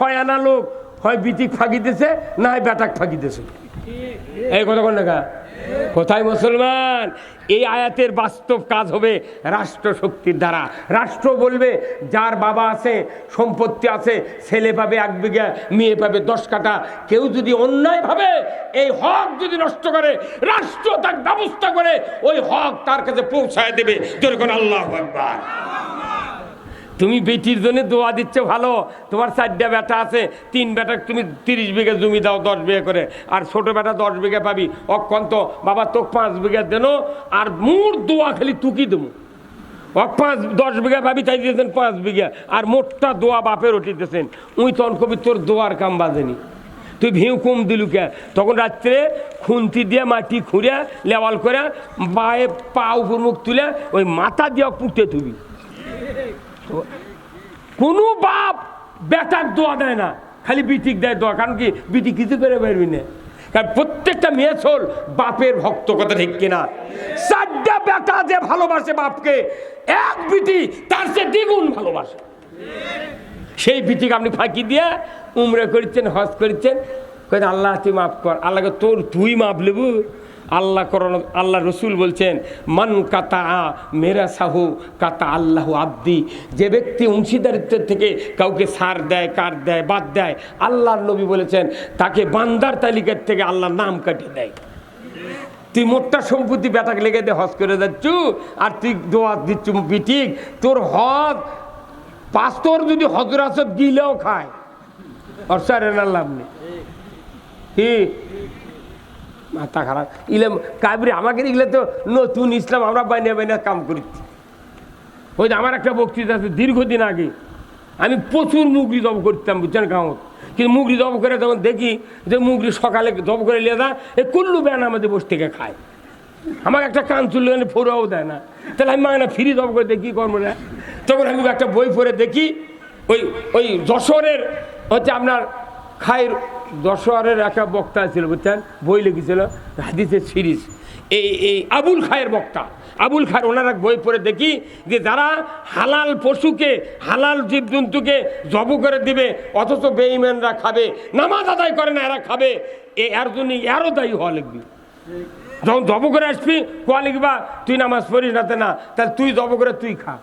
6 আনা লোক হয় বিটিক ফাঁকি দিছে, না হয় বেটাক ফাঁকি দিছে। এই কথা কোন না কোথায় মুসলমান? এই আয়াতের বাস্তব কাজ হবে রাষ্ট্র শক্তির দ্বারা। রাষ্ট্র বলবে যার বাবা আছে, সম্পত্তি আছে, ছেলে পাবে 1 বিঘা, মেয়ে পাবে 10 কাঠা। কেউ যদি অন্যায়ভাবে এই হক যদি নষ্ট করে, রাষ্ট্র তার ব্যবস্থা করে ওই হক তার কাছে পৌঁছায় দেবে। যেরকম আল্লাহু আকবার। তুমি বেটির জন্য দোয়া দিচ্ছ ভালো, তোমার 4টা বেটা আছে, 3 বেটা তুমি 30 বিঘা জমি দাও 10 বিঘা করে, আর ছোট বেটা 10 বিঘা পাবি। অক্ষন্ত বাবা তোকে 5 বিঘা দেন, আর মোট দোয়া খালি তুকি দেবো। 10 বিঘা ভাবি চাই দিয়েছেন 5 বিঘা, আর মোটটা দোয়া বাপের উঠিতেছেন। উই তখন কবি তোর দোয়ার কাম বাজেনি, তুই ভিউ কম দিলু কে? তখন রাত্রে খুন্তি দিয়ে মাটি খুঁড়ে লেওয়াল করে বায়ে পা উপর মুখ তুলে ওই মাথা দিয়ে পুঁতে তুবি। কোনো বাপ বেটার দোয়া দেয় না, খালি বিটিক দেয় দোয়া। কারণ কি? বিটি কিছু করে পারবি না, কারণ প্রত্যেকটা মেয়ে ছোল বাপের ভক্ত। কথা ঠিক কিনা? 4টা বেটা যে ভালোবাসে বাপকে, 1 বিটি তার চেয়ে দ্বিগুণ ভালোবাসে। সেই বিটিকে আপনি ফাঁকি দিয়ে উমরা করছেন, হজ করছেন, কই আল্লাহ তুই মাফ কর। আল্লাহকে তোর তুই মাফ লেবু? আল্লাহ করণ, আল্লাহ রসুল বলছেন মান কাতা মেরা সাহু কাতা আল্লাহ আব্দি। যে ব্যক্তি অংশীদারিত্বের থেকে কাউকে ছাড় দেয়, কাট দেয়, বাদ দেয়, আল্লাহর নবী বলেছেন তাকে বান্দার তালিকার থেকে আল্লাহর নাম কাটিয়ে দেয়। তুই মোটটা সম্পত্তি বেটাকে লেগে দিয়ে হজ করে যাচ্ছ, আর তুই দোয়া দিচ্ছ বিটিক। তোর হজ পাস্তর যদি হজর আসত গিলেও খায়, আর স্যার এনার লাভ নেই। কি মাথা খারাপ ইলাম কাবরি আমাকে এগুলো তো নতুন ইসলাম, আমরা বাইনা বাইনা কাম করছি। ওই যে আমার একটা বক্তৃতা আছে দীর্ঘদিন আগে, আমি প্রচুর মুগরি জব করতাম বুঝছেন গাঁত। কিন্তু মুগরি জব করে তখন দেখি যে মুগরি সকালে জব করে নিয়ে যা এই কুল্লু ব্যান আমাদের বসে থেকে খায়। আমাকে একটা কান চুল্লু ফোরাও দেয় না, তাহলে আমি মানে ফ্রি জব করে দেখি কর্ম না। তখন আমি একটা বই পড়ে দেখি, ওই যশোরের হচ্ছে আপনার খায়ের যশোরের একটা বক্তা ছিল বুঝছেন, বই লিখেছিল হাদিসের সিরিজ। এই আবুল খায়ের বক্তা, আবুল খায়ের, ওনার এক বই পড়ে দেখি যে যারা হালাল পশুকে, হালাল জীবজন্তুকে জব করে দিবে, অথচ বেঈমানরা খাবে, নামাজ আদায় করে না এরা খাবে, এর জন্য এরও দায়ী হওয়া লিখবি। যখন জব করে আসবি কোয়া লিখবা তুই নামাজ পড়িস না, না তাহলে তুই জব করে তুই খা।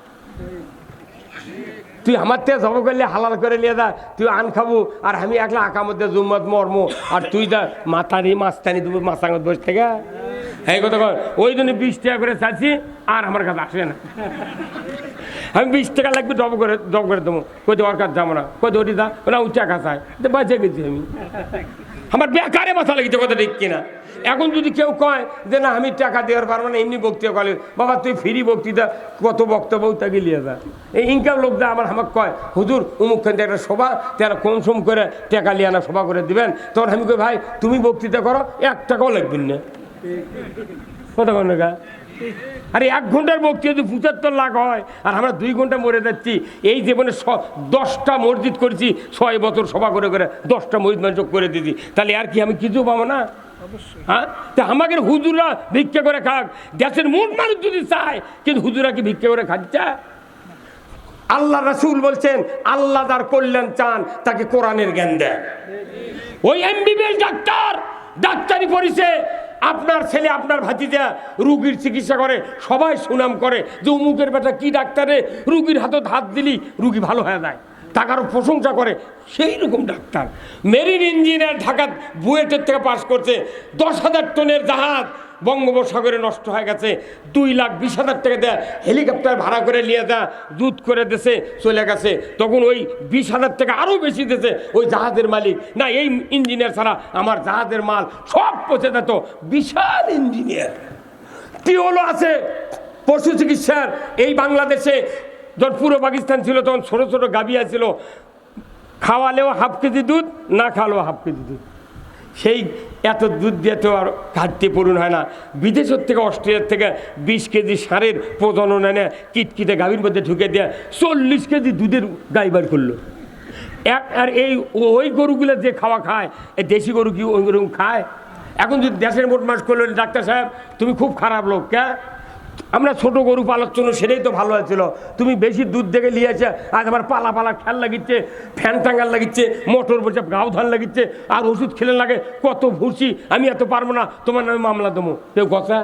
তুই আমার থেকে জব করলে হালাল করে নিয়ে যা, তুই আন খাবো, আর আমি একলা আঁকা মধ্যে জুম্মত মর্ম, আর তুই যা মাথানি মাছটানি দেবো মাছাঙ্গত বসে থেকে। এই কথা কর, ওই জন্য 20 টাকা করে চাচ্ছি, আর আমার কাছে আসে না। আমি 20 টাকা লাগবে জব করে দেবো, কোথাও ওর কাছে যাবো না, কোথাও ওটি যা না উচ্চা খাসায় বাঁচে গেছি আমি। আমার বেকারে মাথা লেগেছে, কথা ঠিক কিনা? এখন যদি কেউ কয় যে না আমি টাকা দেওয়ার পারবো না, এমনি বক্তৃতা করে, বাবা তুই ফ্রি বক্তৃতা কত বক্তব্য তাকে নিয়ে যা। এই ইনকাম লোকটা আমাকে কয় হুজুর অমুক খান একটা সভা, তারা কম করে টাকা নিয়ে আনা সভা করে দিবেন। তখন আমি কই ভাই তুমি বক্তৃতা করো, 1 টাকাও লাগবেন না। কথা কন না? আরে 1 ঘন্টার বক্তৃতা যদি 75 লাখ হয়, আর আমরা 2 ঘন্টা মরে যাচ্ছি। এই জীবনে 10টা মসজিদ করেছি, 6 বছর সভা করে 10টা মসজিদ মানুষ করে দিয়েছি, তাহলে আর কি আমি কিছু পাবো না? হ্যাঁ, তা আমাকে হুজুরা ভিক্ষা করে খাক, দেশের মোট মানুষ যদি চায়, কিন্তু হুজুরা কি ভিক্ষা করে খাচ্ছে? আল্লাহ রাসূল বলছেন আল্লাহ যার কল্যাণ চান তাকে কোরআনের জ্ঞান দেন। ওই এমবিবিএস ডাক্তার ডাক্তারি পড়িছে, আপনার ছেলে আপনার ভাতিজা রুগীর চিকিৎসা করে, সবাই সুনাম করে যে অমুকের বেটা কি ডাক্তারে, রুগীর হাতত হাত দিলি রুগী ভালো হয়ে যায়, টাকারও প্রশংসা করে। সেই রকম ডাক্তার মেরিন ইঞ্জিনিয়ার ঢাকা বুয়েটের থেকে পাস করছে, 10,000 টনের জাহাজ বঙ্গোপসাগরে নষ্ট হয়ে গেছে, 2,20,000 টাকা দেয় হেলিকপ্টার ভাড়া করে নিয়ে যা জুত করে দেশে চলে গেছে। তখন ওই 20,000 টাকা আরও বেশি দেশে ওই জাহাজের মালিক, না এই ইঞ্জিনিয়ার ছাড়া আমার জাহাজের মাল সব পচে যেত। বিশাল ইঞ্জিনিয়ার। টিওলো আছে পশু চিকিৎসার। এই বাংলাদেশে যখন পুরো পাকিস্তান ছিল তখন ছোটো ছোটো গাভিয়া ছিল, খাওয়ালেও হাফ কেজি দুধ, না খাওয়ালেও হাফ কেজি দুধ। সেই এত দুধ দিয়ে তো আর ঘাটতি পূরণ হয় না। বিদেশের থেকে অস্ট্রেলিয়ার থেকে 20 কেজি সারের প্রজনন এনে কিটকিটে গাভীর মধ্যে ঢুকে দিয়ে 40 কেজি দুধের গাই বার করলো। আর ওই গরুগুলো যে খাওয়া খায়, এই দেশি গরু কি ওই গরু খায়? এখন যদি দেশের মোট মাস করলো, ডাক্তার সাহেব তুমি খুব খারাপ লোক, কে আমরা ছোট গরু পালার জন্য সেটাই তো ভালো হয়েছিল। তুমি বেশি দুধ দেখে নিয়েছে, আজ আমার পালা পালা খেয়াল লাগিচ্ছে, ফ্যান টাঙ্গাল লাগিচ্ছে, মোটর বসে গাও ধান লাগিচ্ছে, আর ওষুধ খেলে লাগে কত ভুসি, আমি এত পারবো না, তোমার নামে মামলা দেবো, কেউ কথা।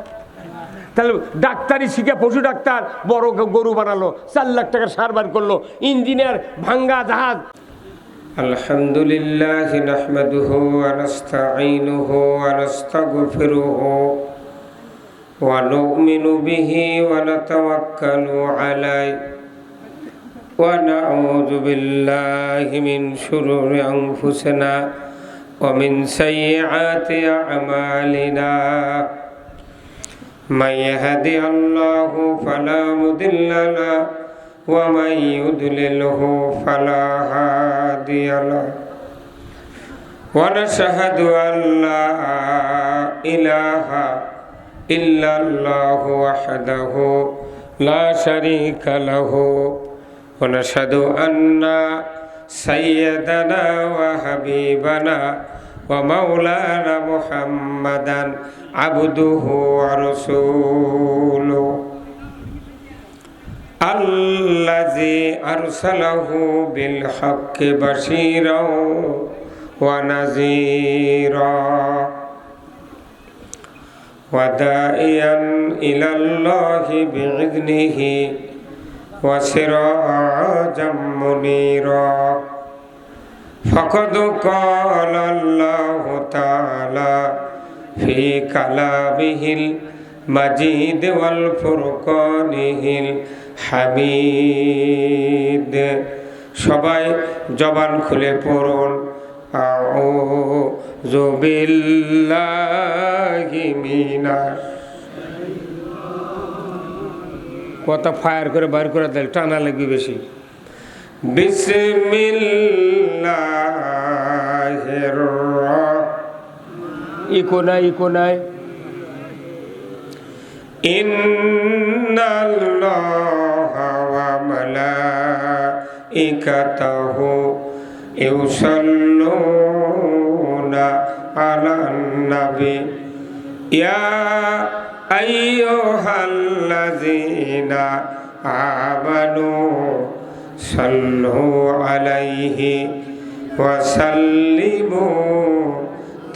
তাহলে ডাক্তারি শিখে পশু ডাক্তার বড় গরু বানালো, 4 লাখ টাকার সার বার করলো, ইঞ্জিনিয়ার ভাঙ্গা জাহাজ। আলহামদুলিল্লাহ নাহমাদুহু ওয়া নাস্তাঈনুহু ওয়া নাস্তাগফিরুহু ওয়া নু'মিনু বিহি ওয়া নাতাওয়াক্কালু আলাইহি ওয়া নাউযু বিল্লাহি মিন শুরুরি আনফুসিনা ওয়া মিন সাইয়্যাতি আ'মালিনা। মান ইয়াহদিহিল্লাহু ফালা মুদিল্লা লাহু ওয়া মান ইউদ্লিলহু ফালা হাদিয়া লাহু। ওয়া নাশহাদু আন লা ইলাহা ইল্লাল্লাহু ওয়াহদাহু লা শারীকা লাহু ওয়া নাশহাদু আন্না সাইয়্যিদানা ওয়া হাবিবানা ওয়া মাওলানা মুহাম্মাদান আবদুহু ওয়া রাসূলুহু আল্লাযী আরসালাহু বিল হাক্কি বাশীরাও ওয়া নাযীরা ওয়া দাঈয়ান ইলাল্লাহি বিইذনিহি ওয়া সিরাজাম মুনীরা। ফাকাদ ক্বালা আল্লাহু তাআলা ফি কালামিহিল মাজিদ ওয়াল ফুরকানিহিল হামিদ। সবাই জবান খুলে পড়ুন আউযু বিল্লাহি মিনাশ। কথা ফায়ার করে বাইর করে দেয়, টানা লাগবে বেশি। বিসমিল্লাহির ইকো নাই ইন্নাল্লাহা ওয়া মালাইকাতাহু ইউসাল্লুনা আলান নবী ইয়া আইয়ুহাল্লাযীনা আমানু সাল্লু আলাইহি ওয়া সাল্লিমু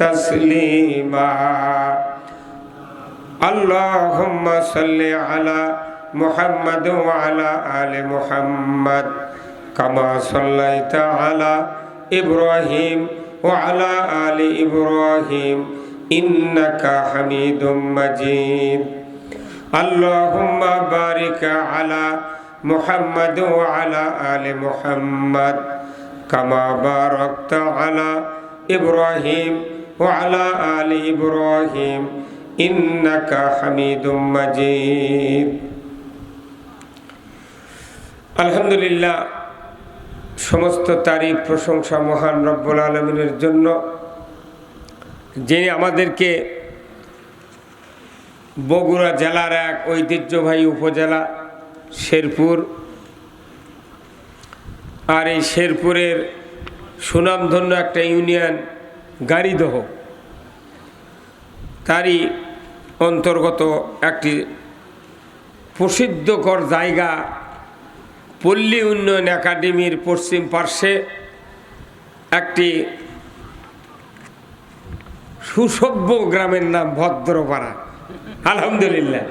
তাসলিমা। আল্লাহুম্মা সাল্লি আলা মুহাম্মাদ ওয়া আলা আলি মুহাম্মাদ কামা সাল্লাইতা আলা ইব্রাহিম ওয়া আলা আলি ইব্রাহিম ইন্নাকা হামিদুম মাজিদ। আল্লাহুম্মা বারিক আলা মুহাম্মাদ ওয়া আলা আলি মুহাম্মাদ কামা বারাকতা আলা ইব্রাহিম ওয়া আলা আলি ইব্রাহিম ইন্নাকা হামিদুম মাজিদ। আলহামদুলিল্লাহ, সমস্ত তারিফ প্রশংসা মহান রব্বুল আলামিনের জন্য, যিনি আমাদেরকে বগুড়া জেলার এক ঐতিহ্যবাহী উপজেলা শেরপুর, আর এই শেরপুরের সুনামধন্য একটা ইউনিয়ন গাড়িদহ, তারই অন্তর্গত একটি প্রসিদ্ধকর জায়গা পল্লী উন্নয়ন একাডেমির পশ্চিম পার্শ্বে একটি সুসভ্য গ্রামের নাম ভদ্রপাড়া। আলহামদুলিল্লাহ,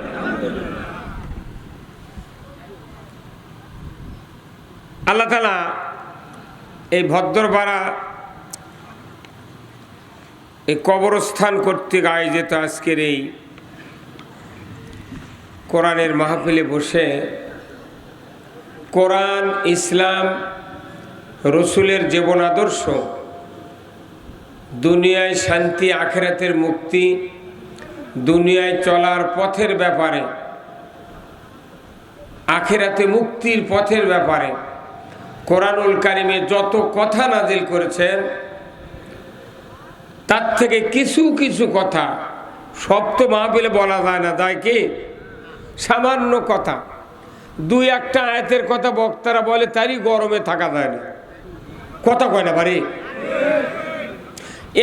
আল্লাহ তাআলা এই ভদ্রপাড়া এই কবরস্থান কর্তৃক আয়োজিত আজকের এই কোরআনের মাহফিলে বসে কোরআন, ইসলাম, রসুলের জীবন আদর্শ, দুনিয়ায় শান্তি, আখিরাতের মুক্তি, দুনিয়ায় চলার পথের ব্যাপারে, আখিরাতে মুক্তির পথের ব্যাপারে কোরআনুল কারিমে যত কথা নাজিল করেছেন, তার থেকে কিছু কিছু কথা, সব তো মাহফিলে বলা যায় না, যায় কি সামান্য কথা, 2-1টা আয়াতের কথা বক্তারা বলে, তারই গরমে থাকা যায় না, কথা কয় না বাড়ি।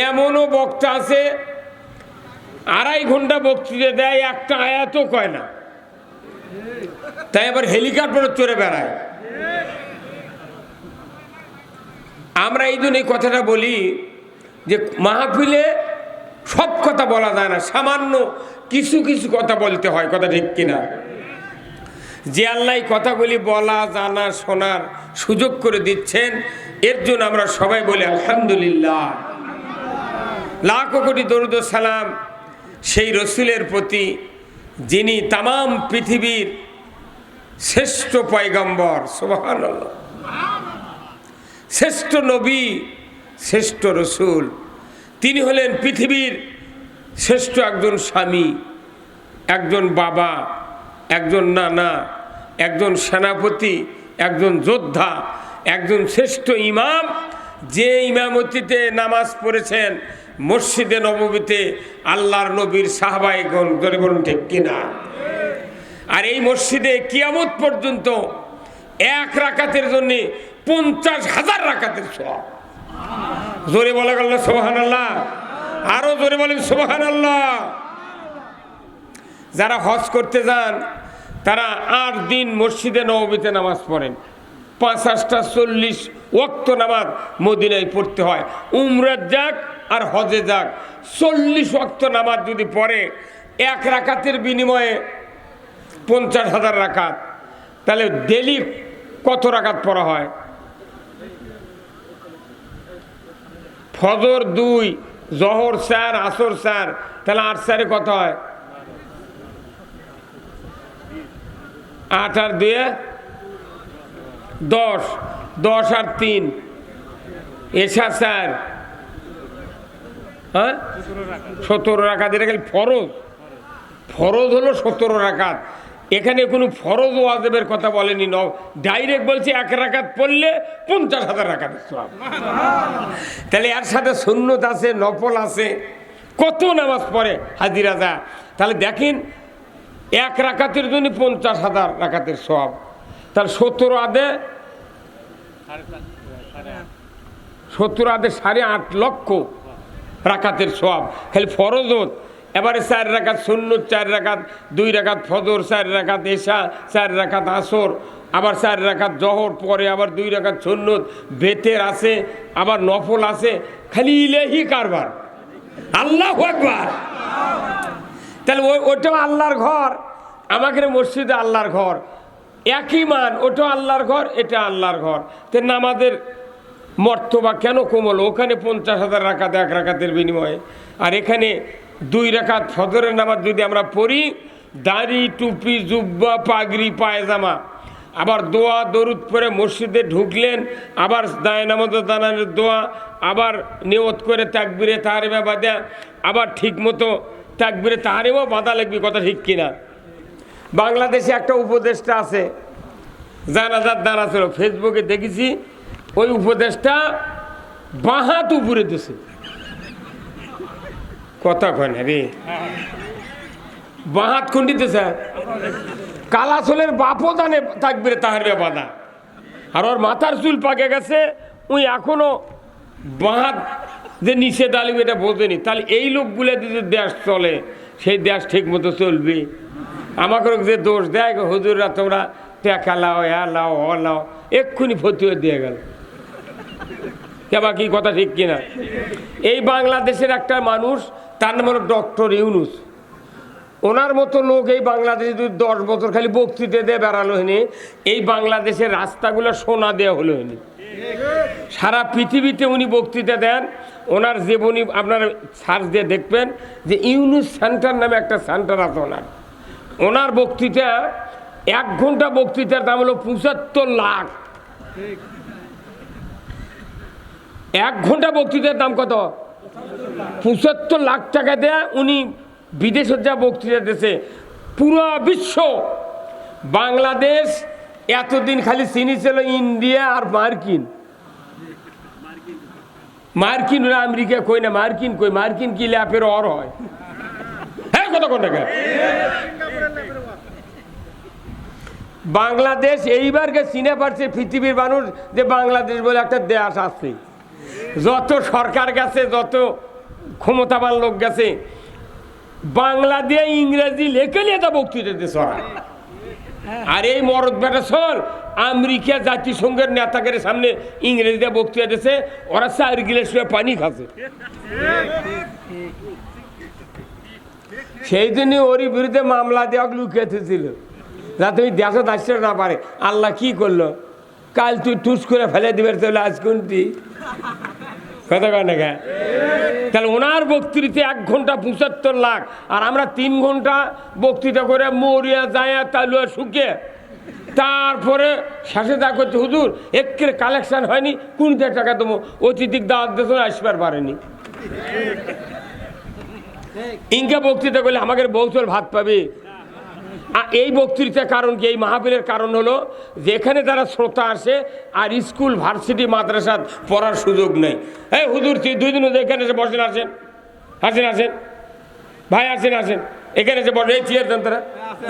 এমনও বক্তা আছে 2.5 ঘন্টা বক্তৃতা দেয়, একটা আয়াতও কয় না, তাই আবার হেলিকপ্টারে চড়ে বেড়ায়। আমরা এই জন্য এই কথাটা বলি যে মাহফিলে সব কথা বলা যায় না, সামান্য কিছু কিছু কথা বলতে হয়, কথা ঠিক কিনা? যে আল্লাহ কথাগুলি বলা জানা শোনার সুযোগ করে দিচ্ছেন, এর জন্য আমরা সবাই বলি আলহামদুলিল্লাহ। লাখো কোটি দরুদ ও সালাম সেই রসুলের প্রতি যিনি তামাম পৃথিবীর শ্রেষ্ঠ পয়গম্বর, সুবহানাল্লাহ, শ্রেষ্ঠ নবী, শ্রেষ্ঠ রসুল। তিনি হলেন পৃথিবীর শ্রেষ্ঠ একজন স্বামী, একজন বাবা, একজন নানা, একজন সেনাপতি, একজন যোদ্ধা, একজন শ্রেষ্ঠ ইমাম, যে ইমামতিতে নামাজ পড়েছেন মসজিদে নববীতে আল্লাহর নবীর সাহাবায়েগণ, ধরে বলুন ঠিক কিনা? আর এই মসজিদে কিয়ামত পর্যন্ত এক রাকাতের জন্য 50,000 রাকাতের সওয়াব। জোরে বলা গেল সুবহানাল্লাহ, আরো জোরে বলেন সুবহানাল্লাহ। যারা হজ করতে যান তারা 8 দিন মসজিদে নববীতে নামাজ পড়েন, 50টা 40 ওয়াক্ত নামাজ মদিনায় পড়তে হয়। উমরাত যাক আর হজে যাক, 40 ওয়াক্ত নামাজ যদি পড়ে এক রাকাতের বিনিময়ে 50,000 রাকাত, তাহলে ডেলি কত রাকাত পড়া হয়? ফজর 2, জহর 4, আসর 4, তাহলে 8 4 কত হয়? 8 আর 2 10, 10 আর 3 এশা 4, হ্যাঁ 17 রাকাত। এটা খালি ফরজ, ফরজ হলো 17 রাকাত। এখানে কোনো ফরজ ওয়াজিবের কথা বলেনি, ডাইরেক্ট বলছে এক রাকাত পড়লে 50,000 রাকাতের সওয়াব। তাহলে এর সাথে সুন্নত আছে, নফল আছে, কত নামাজ পড়ে হাজিরা যা। তাহলে দেখেন এক রাকাতের জন্য 50,000 রাকাতের সওয়াব, তাহলে 17 আদে 8.5 লক্ষ রাকাতের সওয়াব খালি ফরজত। এবারে 4 রাকাত সুন্নত, 4 রাকাত, 2 রাকাত ফজর, 4 রাকাত এশা, 4 রাকাত আসর, আবার 4 রাকাত জহর, পরে আবার 2 রাকাত সুন্নত, বেতের আছে, আবার নফল আছে, খালি ইলাহি কারবার। আল্লাহু আকবার। তাহলে ওটাও আল্লাহর ঘর, আমাদের মসজিদে আল্লাহর ঘর, একই মান, ওটাও আল্লাহর ঘর, এটা আল্লাহর ঘর। তো নামাজের মর্তবা কেন কমল? ওখানে 50,000 রাকাত এক রাকাতের বিনিময়ে, আর এখানে 2 রাকাত ফজরের নামাজ যদি আমরা পড়ি, দাড়ি, টুপি, জুব্বা, পাগড়ি, পায়জামা, আবার দোয়া দরুদ পরে মসজিদে ঢুকলেন, আবার দায় নামাজে দাঁড়ানোর দোয়া, আবার নিয়ত করে তাকবীরে তাহরিমা বাঁধা, আবার ঠিক মতো তাকবীরে তাহরিমা বাঁধা লাগবে, কথা ঠিক কিনা? বাংলাদেশে একটা উপদেষ্টা আছে, জানাজার দাঁড়া ছিল, ফেসবুকে দেখেছি, ওই উপদেশটা বাঁ হাত উপরে দিছে, কথা কয় না রে, বাঁ হাত কোন দিতেছে? কালাচলের বাপও জানে তাকবীরে তাহরিমা বাঁধা, আর ওর মাথার চুল পাকে গেছে, ওই এখনো বাঁ হাত যে নিষেধ আলিম এটা বোঝেনি। তাহলে এই লোকগুলো যে দেশ চলে, সেই দেশ ঠিক মতো চলবে? আমাকে যে দোষ দেয় হুজুররা তোমরা টেকা লাও, লাও, লাও, এক্ষুনি ফতুয়া দিয়ে গেল, কেবা কি কথা ঠিক কিনা? এই বাংলাদেশের একটা মানুষ, তার নাম হলো ডক্টর ইউনুস, ওনার মতো লোক এই বাংলাদেশে যদি 10 বছর খালি বক্তৃতা দিয়ে বেড়ালো হয়নি, এই বাংলাদেশের রাস্তাগুলো সোনা দেওয়া হলো হয়নি। সারা পৃথিবীতে উনি বক্তৃতা দেন, ওনার জীবনী আপনারা সার্চ দিয়ে দেখবেন যে ইউনুস সেন্টার নামে একটা সেন্টার আছে ওনার। ওনার বক্তৃতা 1 ঘন্টা বক্তৃতার দাম হলো 75 লাখ। 1 ঘন্টা বক্তৃতার দাম কত? 75 লাখ টাকা দেয়া উনি বিদেশে যা বক্তৃতা দিয়েছে, পুরো বিশ্ব। বাংলাদেশ এতদিন খালি চিনিছিল ইন্ডিয়া আর মার্কিন, মার্কিন আমেরিকা কই না, মার্কিন কই, মার্কিন কি ল্যাপের অর হয়? হ্যাঁ কত কোন টাকা? বাংলাদেশ এইবারকে চিনে পারছে পৃথিবীর মানুষ যে বাংলাদেশ বলে একটা দেশ আছে। যত সরকার গেছে, যত ক্ষমতাবান লোক গেছে, বাংলা দিয়ে ইংরেজি লেখে নিয়ে তা বক্তৃতা দিতে ছড়ায়। আর এই মরদ বেটা সর আমেরিকা জাতিসংঘের নেতাদের সামনে ইংরেজিতে বক্তৃতা দিয়েছে, ওরা 4 গিলাস পানি খাচ্ছে। সেই জন্য ওরই বিরুদ্ধে মামলা দেওয়া লুকিয়েছিল, যা তুমি দেশে আসতে না পারে। আল্লাহ কি করলো, কাল তুই টুস করে ফেলে দিবে, তাহলে আজ কোনটি কথা কয় না গা। তাহলে ওনার বক্তৃতা 1 ঘন্টা 75 লাখ, আর আমরা 3 ঘন্টা বক্তৃতা করে মরিয়া যায় তালুয়া শুকে, তারপরে শেষে যা করছে হুজুর একের কালেকশন হয়নি, 20 টাকা দেবো, অতিথিক দাওয়াত দিয়েছ আসবার পারেনি। ইনকা বক্তৃতা করলে আমাকে বৌচল ভাত পাবে। এই বক্তৃতার কারণ কি, এই মাহফিলের কারণ হলো যেখানে যারা শ্রোতা আসে আর স্কুল ভার্সিটি মাদ্রাসাত পড়ার সুযোগ নেই। এই হুজুর 2 দিন এখানে এসে বসেন, আসেন আসেন আসেন ভাই, আসেন আসেন এখানে এসে বসেন, এই চেয়ার দেন তারা,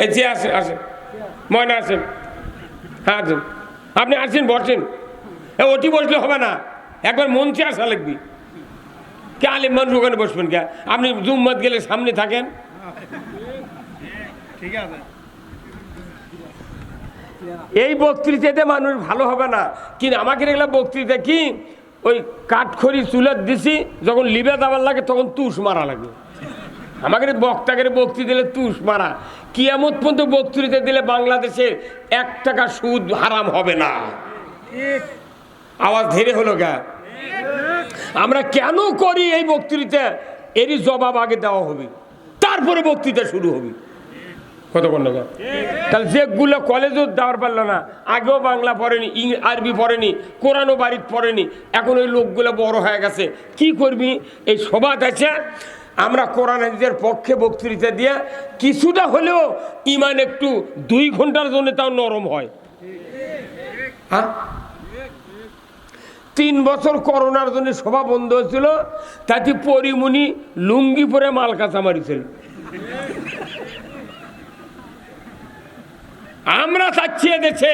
এই চেয়ার আসেন আসেন, ময়না আসেন, হ্যাঁ আসেন, আপনি আসেন বসেন। ওটি বসলে হবে না, একবার মঞ্চে আসা লাগবে। কে আলিম মানুষ ওখানে বসবেন কে? আপনি জুম্মাত গেলে সামনে থাকেন। ঠিক আছে, এই বক্তৃতাতে মানুষ ভালো হবে না। কিন্তু আমাকে দেখলাম বক্তৃতা কি ওই কাঠখড়ি চুলার দিছি, যখন লিবে যাবার লাগে তখন তুষ মারা লাগে। আমাকে বক্তাকে বক্তৃতা দিলে তুষ মারা। কিয়ামত পর্যন্ত বক্তৃতা দিলে বাংলাদেশে 1 টাকা সুদ হারাম হবে না। আওয়াজ ধীরে হলো গা। আমরা কেন করি এই বক্তৃতা, এরই জবাব আগে দেওয়া হবে, তারপরে বক্তৃতা শুরু হবে। কতক্ষণ না? তাহলে যেগুলো কলেজও দেওয়ার পারলো না, আগেও বাংলা পড়েনি, আরবি পড়েনি, কোরআনও বাড়িতে পড়েনি, এখন ওই লোকগুলো বড় হয়ে গেছে, কি করবি? এই সবাত আছে, আমরা কোরআন হাদিসের পক্ষে বক্তৃতা দিয়ে কিছুটা হলেও ইমান একটু 2 ঘন্টার জন্য তাও নরম হয়। হ্যাঁ, 3 বছর করোনার জন্য সভা বন্ধ হয়েছিল, তাতে পরিমণি লুঙ্গি পরে মাল কাঁচা মারিছিল। আমরা চাচ্ছি এদেশে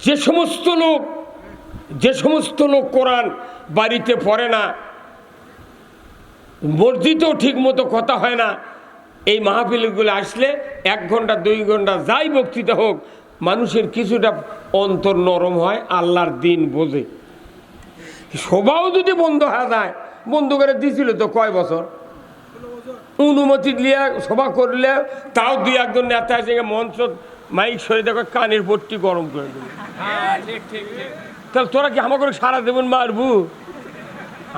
যে সমস্ত লোক কোরআন বাড়িতে পড়ে না, মসজিদেও ঠিক মতো কথা হয় না, এই মাহফিলগুলো আসলে 1 ঘন্টা 2 ঘন্টা যাই বক্তৃতা হোক, মানুষের কিছুটা অন্তর নরম হয়, আল্লাহর দিন বোঝে। সবাও যদি বন্ধ হয়ে যায়, বন্ধ করে দিয়েছিল তো কয় বছর, অনুমতি দিয়ে সভা করলে তাও 2-1 নেতা এসে মঞ্চ মাইক সরে দেখো কানের পট্টি গরম করে দেবে। তাহলে তোরা কি আমাকে সারা দেবেন মারবু?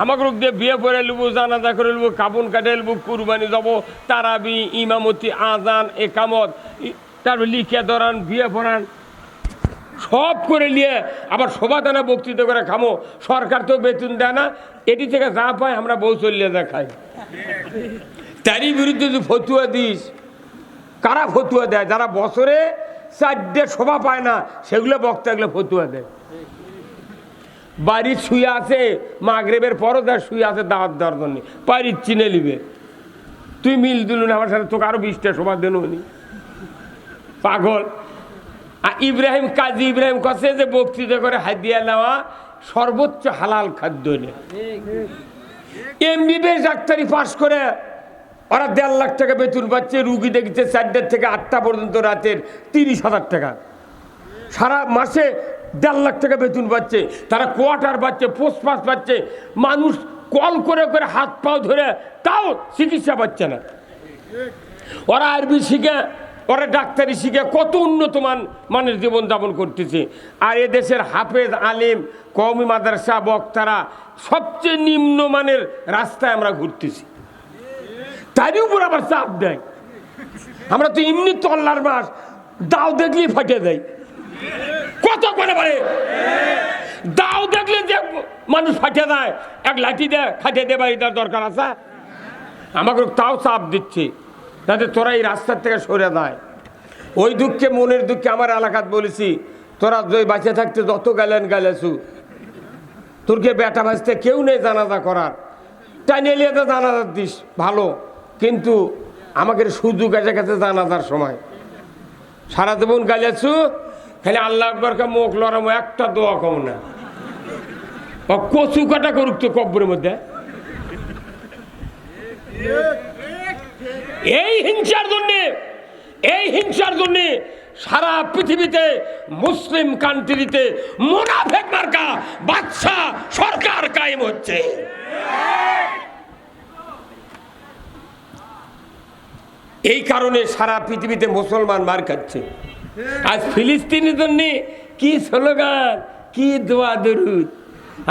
আমাকে দিয়ে বিয়ে করে নেবো, জানাজা করে নেবো, কাবুন কাটে নেবো, কুরবানি যাবো, তারাবি, ইমামতি, আজান, একামত, তারপর লিখে ধরান, বিয়ে পড়ান, সব করে নিয়ে আবার সভাদানা বক্তৃতা করে খামো। সরকার তো বেতন দেয় না, এটি থেকে যা পায় আমরা বউ চলিয়ে দেখাই। তারই বিরুদ্ধে যদি ফতুয়া দিস, কারা ফতুয়া দেয়? যারা বছরে 4টে সভা পায় না, সেগুলো বক্তা এগুলো ফতুয়া দেয়। বাড়ির শুয়ে আছে, মাগরিবের পরও তার শুয়ে আছে দাওয়াত দেওয়ার জন্য, বাড়ির চিনে নিবে। তুই মিল দিল না আমার সাথে, তোকে আরো 20টা সভা দেন উনি পাগল। ইব্রাহিম কাজী ইব্রাহিম কাছে যে বক্তৃতা করে হাদিয়া নেওয়া সর্বোচ্চ হালাল খাদ্য নেই। এমবিবিএস ডাক্তারি পাস করে ওরা 1.5 লাখ টাকা বেতন পাচ্ছে, রুগী দেখছে 4টা থেকে 8টা পর্যন্ত রাতের 30,000 টাকা, সারা মাসে 1.5 লাখ টাকা বেতন পাচ্ছে, তারা কোয়ার্টার পাচ্ছে, পোস্ট পাস পাচ্ছে, মানুষ কল করে করে হাত পাও ধরে তাও চিকিৎসা পাচ্ছে না। ওরা আরবি শিখে, ওরা ডাক্তারি শিখে কত উন্নত মানের জীবনযাপন করতেছে। আর এদেশের হাফেজ আলিম, কওমি মাদ্রাসা বক্তারা সবচেয়ে নিম্নমানের রাস্তায় আমরা ঘুরতেছি, তারই উপর আবার চাপ দেয়। আমরা তো এমনি তল্লার মাস, দাও দেখলেই ফাটে দেয়। কত করে পারে দাও দেখলে যে মানুষ ফাটে দেয়, এক লাঠি দেয় খাটে দেয়, বাড়ি তার দরকার আছে? আমাকে তাও চাপ দিচ্ছে যাতে তোরা এই রাস্তার থেকে সরে যায়। ওই দুঃখে, মনের দুঃখে আমার এলাকাত বলেছি, তোরা বাঁচে থাকতে যত গেলেছু, তোরকে বেটা ভাজতে কেউ নেই জানাজা করার, টাইনে নিয়ে তো জানাজা দিস ভালো, কিন্তু আমাকে সুযোগ এসে গেছে জানাজার সময়। সারা জীবন গালেছু, খালি আল্লাহ আকবরকে মুখ লড়ামো, একটা দোয়া কম না, কচু কাটা করুক তো কব্বরের মধ্যে। এই হিংসার জন্যে সারা পৃথিবীতে মুসলিম কান্ট্রিতে মুনাফিক মার্কা বাদশা সরকার কায়েম হচ্ছে। এই কারণে সারা পৃথিবীতে মুসলমান মার খাচ্ছে। আজ ফিলিস্তিনের জন্য কি স্লোগান, কি দোয়া দরুদ,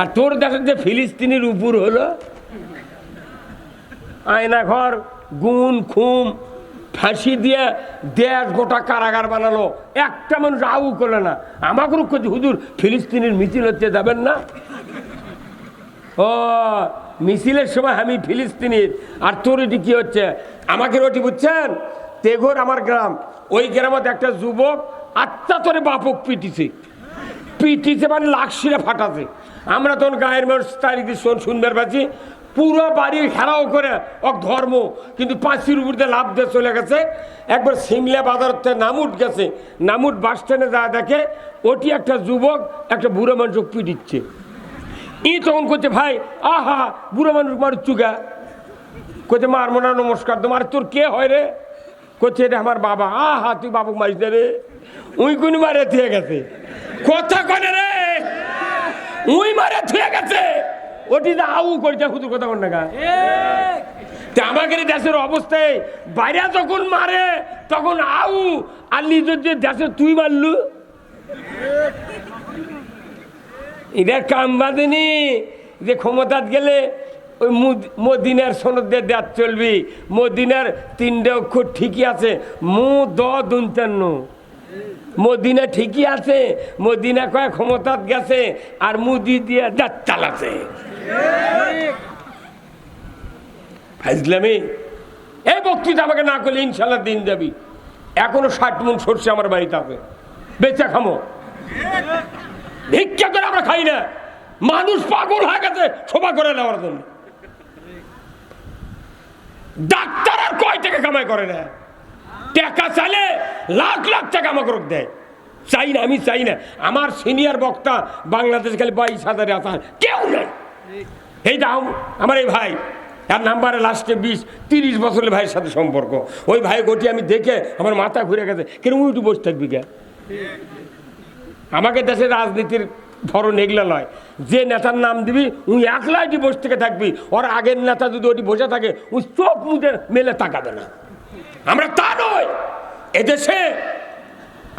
আর তোর দেশের যে ফিলিস্তিনের উপর হলো আয়না ঘর, গুণ খুম, ফাঁসি দিয়ে দেশ গোটা কারাগার বানালো, একটা মানুষ আউ করলো না। আমাকে করছে হুজুর ফিলিস্তিনের মিছিল হচ্ছে, যাবেন না? ও মিছিলের সময় আমি ফিলিস্তিনির, আর তোর এটি কি হচ্ছে আমাকে রটি বুঝছেন? তেঘর আমার গ্রাম, ওই গ্রামে একটা যুবক আত্মা তোরে বাপক পিটিছে মানে লাকশিরে ফাটাছে। আমরা তখন গায়ের মানুষ তারিখ শুনবার পাচ্ছি, পুরো বাড়ি ঘেরাও করে এক ধর্ম, কিন্তু পাঁচির উপর দিয়ে লাভ দিয়ে চলে গেছে। একবার সিমলা বাজার থেকে নামুট গেছে, নামুট বাস স্ট্যান্ডে যা দেখে ওটি একটা যুবক একটা বুড়ো মানুষ পিটিচ্ছে। তখন করছে ভাই আহা বুড়ো মানুষ মার চুগা, করছে মারমো না, নমস্কার তোমার, তোর কে হয় রে? করছে এটা আমার বাবা। আহা তুই বাবুক মারিস না রে, উই কোন মারে থুয়ে গেছে, কথা কনে রে, উই মারে থুয়ে গেছে, ওটি আউ করছে হুজুর কথা কন না। আমাদের দেশের অবস্থায় বাইরে যখন মারে তখন আউ, আর নিজের যে দেশে তুই মারলু, এদের কাম বাঁধেনি যে ক্ষমতাত গেলে ওই মদিনার সনদ দিয়ে দেশ চলবি। মদিনার 3টে অক্ষর ঠিকই আছে, মু দ দুনতান্ন, মদিনা ঠিকই আছে, মদিনা কয় ক্ষমতাত গেছে, আর মুদি দিয়ে দেশ চালাছে। ফাইজলামি এই বক্তৃতা আমাকে না করলে ইনশাল্লাহ দিন যাবি। এখনো 60 মণ সরষে আমার বাড়িতে আছে, বেচা খামো, ভিক্ষা করে আমরা খাই না। মানুষ পাগল হয়ে গেছে সভা করে নেওয়ার জন্য। ডাক্তার আর কয় টাকা কামাই করে না, টাকা চাইলে লাখ লাখ টাকা আমাকে দেয়। চাই না, আমি চাই না। আমার সিনিয়র বক্তা বাংলাদেশ খালি 22,000 আসার কেউ নেই। এই দাও আমার এই ভাই, তার নাম্বারে লাস্টে 20-30 বছরের ভাইয়ের সাথে সম্পর্ক। ওই ভাই গোটি আমি দেখে আমার মাথা ঘুরে গেছে, কেন উঠে বসে থাকবি কে? আমাকে দেশের রাজনীতির ধরন এগুলো নয়, যে নেতার নাম দিবি উনি একলাই বসে থেকে থাকবি, ওর আগের নেতা যদি ওটি বসে থাকে উনি চোখ মুখে মেলে তাকাবে না। আমরা তা নয়, এদেশে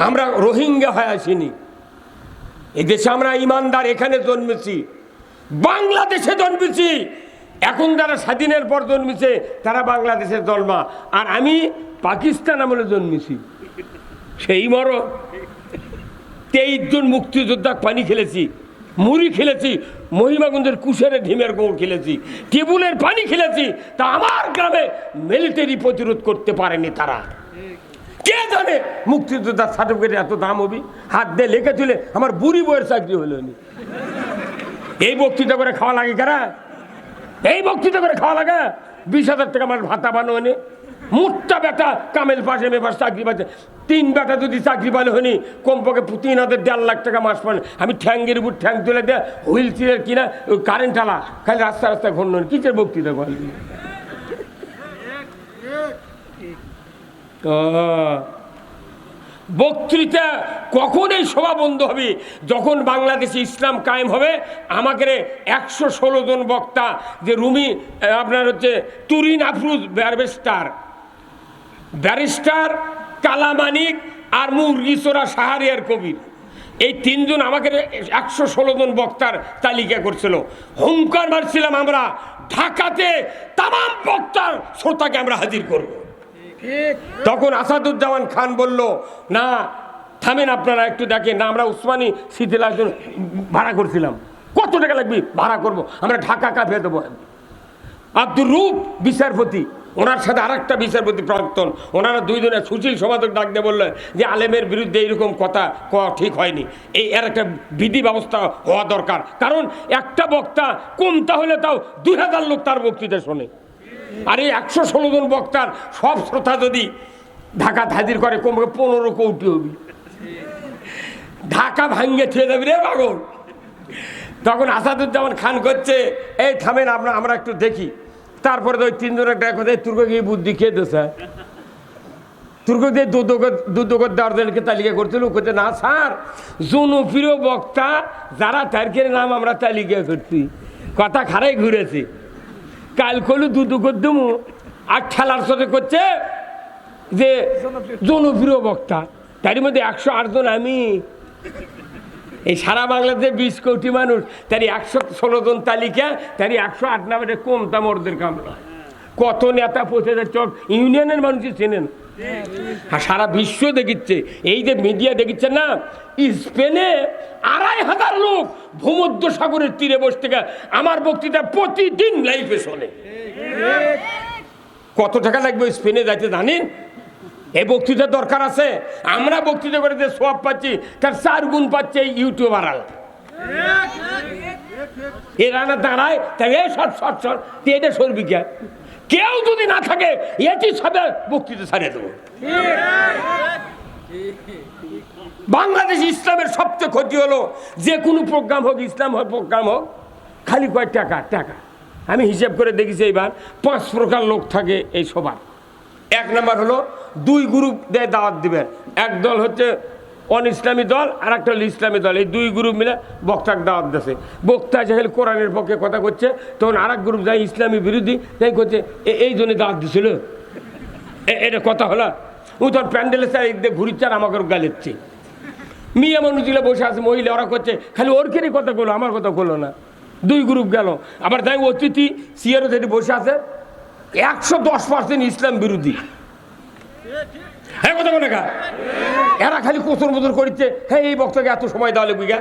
আমরা রোহিঙ্গা হয়ে আসিনি, এদেশে আমরা ইমানদার, এখানে জন্মেছি, বাংলাদেশে জন্মেছি। এখন যারা স্বাধীনের পর জন্মেছে তারা বাংলাদেশের জন্মা, আর আমি পাকিস্তান আমলে জন্মেছি। সেই মরো 23 জন মুক্তিযোদ্ধা পানি খেলেছি, মুড়ি খেলেছি, মহিমাগঞ্জের কুশেরে ঢিমের গোড় খেলেছি, টেবুলের পানি খেলেছি। তা আমার গ্রামে মিলিটারি প্রতিরোধ করতে পারেনি তারা। কে জানে মুক্তিযোদ্ধার সার্টিফিকেট এত দাম হবি? হাত দিয়ে লেখে তুলে আমার বুড়ি বইয়ের চাকরি হলো নি। এই বক্তৃতা করে খাওয়া লাগে কারা? এই বক্তৃতা করে খাওয়া লাগে? 20,000 টাকা আমার ভাতা বানোনি, মুটটা বেটা কামেল পাশে মেপাশ চাকরি পাচ্ছে। 3 বেটা যদি চাকরি পালে হয়নি কমপক্ষে 3,000-1.5 লাখ টাকা মাস পান। আমি ঠ্যাঙ্গের উপর ঠ্যাং তুলে দেয়, হুইল চেয়ার কিনা, কারেন্ট আলা, খালি রাস্তা রাস্তায় ঘূর্ণন। কিসের বক্তৃতা বলবি? বক্তৃতা কখন এই সভা বন্ধ হবে? যখন বাংলাদেশে ইসলাম কায়েম হবে। আমাকে 116 জন বক্তা, যে রুমি আপনার হচ্ছে তুরিন আফরুজ ব্যারিস্টার কালামানিক আর মুরগিচোরা শাহরিয়ার কবির, এই 3 জন আমাকে 116 জন বক্তার তালিকা করছিল। হুঙ্কার মারছিলাম আমরা ঢাকাতে তামাম বক্তার শ্রোতাকে আমরা হাজির করব। তখন আসাদুজ্জামান খান বলল, না থামেন আপনারা একটু দেখেন না, আমরা উসমানী শীতের একজন ভাড়া করছিলাম, কত টাকা লাগবে ভাড়া করব, আমরা ঢাকা কাঁপিয়ে দেবো। আব্দুর রূপ বিচারপতি, ওনার সাথে আরেকটা বিচারপতি প্রাক্তন, ওনারা 2 জনের সুশীল সমাজক ডাক দিয়ে বললেন যে আলেমের বিরুদ্ধে এইরকম কথা কওয়া ঠিক হয়নি, এর একটা বিধি ব্যবস্থা হওয়া দরকার। কারণ একটা বক্তা কমতা হলে তাও 2000 লোক তার বক্তৃতা শোনে, আর এই 116 জন বক্তার সব শ্রোতা যদি ঢাকা হাজির করে কমপক্ষে 15 কোটি হবি, ঢাকা ভাঙ্গে থুয়ে যাবি রে পাগল। তখন আসাদুজ্জামান খান করছে, এই থামেন আমরা একটু দেখি। তারপরে তো ওই 3 জনের কথা তুর্ক গিয়ে বুদ্ধি খেয়ে দিয়েছে, তুর্কতে দুদকের দেওয়ারদেরকে তালিকা করছিল, করতে না স্যার জনপ্রিয় বক্তা যারা তারকের নাম আমরা তালিকা করছি, কথা খারাই ঘুরেছে। কাল কলু দুদকের দমু আর ঠেলার সাথে করছে যে জনপ্রিয় বক্তা, তার মধ্যে 108 জন আমি। এই সারা বাংলাদেশে 20 কোটি মানুষ, তারই 116 জন তালিকা, তারই 108 নামে কমতা মর্দের কাম নয়। কত নেতা পৌঁছে যাচ্ছে, ইউনিয়নের মানুষই চেনেন, আর সারা বিশ্ব দেখিচ্ছে। এই যে মিডিয়া দেখিচ্ছে না, স্পেনে 2500 লোক ভূমধ্য সাগরের তীরে বসে থেকে আমার বক্তৃতা প্রতিদিন লাইভে শোনে। কত টাকা লাগবে স্পেনে যাইতে জানেন? এই বক্তৃতার দরকার আছে। আমরা বক্তৃতা করে যে সওয়াব পাচ্ছি তার 4 গুণ পাচ্ছে এই ইউটিউবাররা। এরা না দাঁড়ায় তাই শর্ট এটা সরবি কে? কেউ যদি না থাকে এটি সবে বক্তৃতা ছাড়িয়ে দেবো। বাংলাদেশ ইসলামের সবচেয়ে ক্ষতি হলো যে কোনো প্রোগ্রাম হোক, ইসলাম হোক প্রোগ্রাম হোক, খালি কয় টাকা টাকা। আমি হিসেব করে দেখেছি এইবার 5 প্রকার লোক থাকে এই সবার। 1 নম্বর হলো 2 গ্রুপ দিয়ে দাওয়াত দিবেন। এক দল হচ্ছে অন ইসলামী দল, আর একটা হলো ইসলামী দল। এই 2 গ্রুপ মিলে বক্তাকে দাওয়াত দিচ্ছে। বক্তা যেহেতু কোরআনের পক্ষে কথা করছে, তখন আর এক গ্রুপ যায় ইসলামী বিরোধী, তাই করছে এই জন্য দাওয়াত দিছিল। এটা কথা হলো। ও তোর প্যান্ডেলের স্যার একদিকে ঘুরিচ্ছে আর আমাকে গালেচ্ছে। মেয়ে মানুষগুলো বসে আছে, মহিলা, ওরা করছে খালি ওর কেন কথা বললো, আমার কথা বললো না। 2 গ্রুপ গেল। আবার তাই অতিথি সিয়ারও যেটি বসে আছে 110% ইসলাম বিরোধী। হ্যাঁ কথা বলে গা, এরা খালি কোচর মোচর করছে। হ্যাঁ এই বক্তাকে এত সময় দেওয়া লিখবি গা,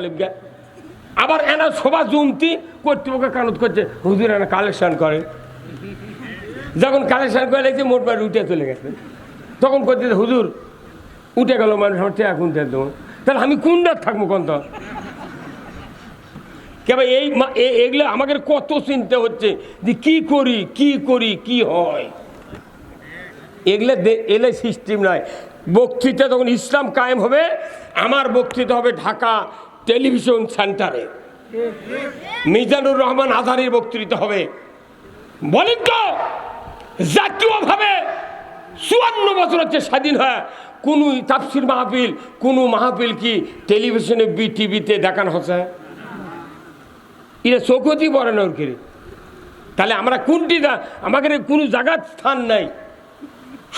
লিখবে। আবার এনা সভা জমতি কর্তৃপক্ষ কানত করছে, হুজুর এনা কালেকশন করে। যখন কালেকশন করে লেগেছে মোটবার উঠে চলে গেছে, তখন করছে হুজুর উঠে গেল মানুষ, আমার টাকা কোনটা দেবো? তাহলে আমি কোনটা থাকবো কোন? তো কেবল এইগুলো আমাদের কত চিন্তা হচ্ছে যে কি করি কি হয়। এলে সিস্টেম নয়। বক্তৃতা যখন ইসলাম কায়েম হবে, আমার বক্তৃতা হবে ঢাকা টেলিভিশন সেন্টারে, মিজানুর রহমান আজহারীর বক্তৃতা হবে। বলেন তো জাতীয়ভাবে 54 বছর হচ্ছে স্বাধীন হয়, কোন তাফসির মাহফিল, কোন মাহফিল কি টেলিভিশনে বিটিভিতে দেখানো হচ্ছে? এরা চৌকতি পড়ে না ওর। তাহলে আমরা কোনটি আমাদের কোনো জায়গার স্থান নাই,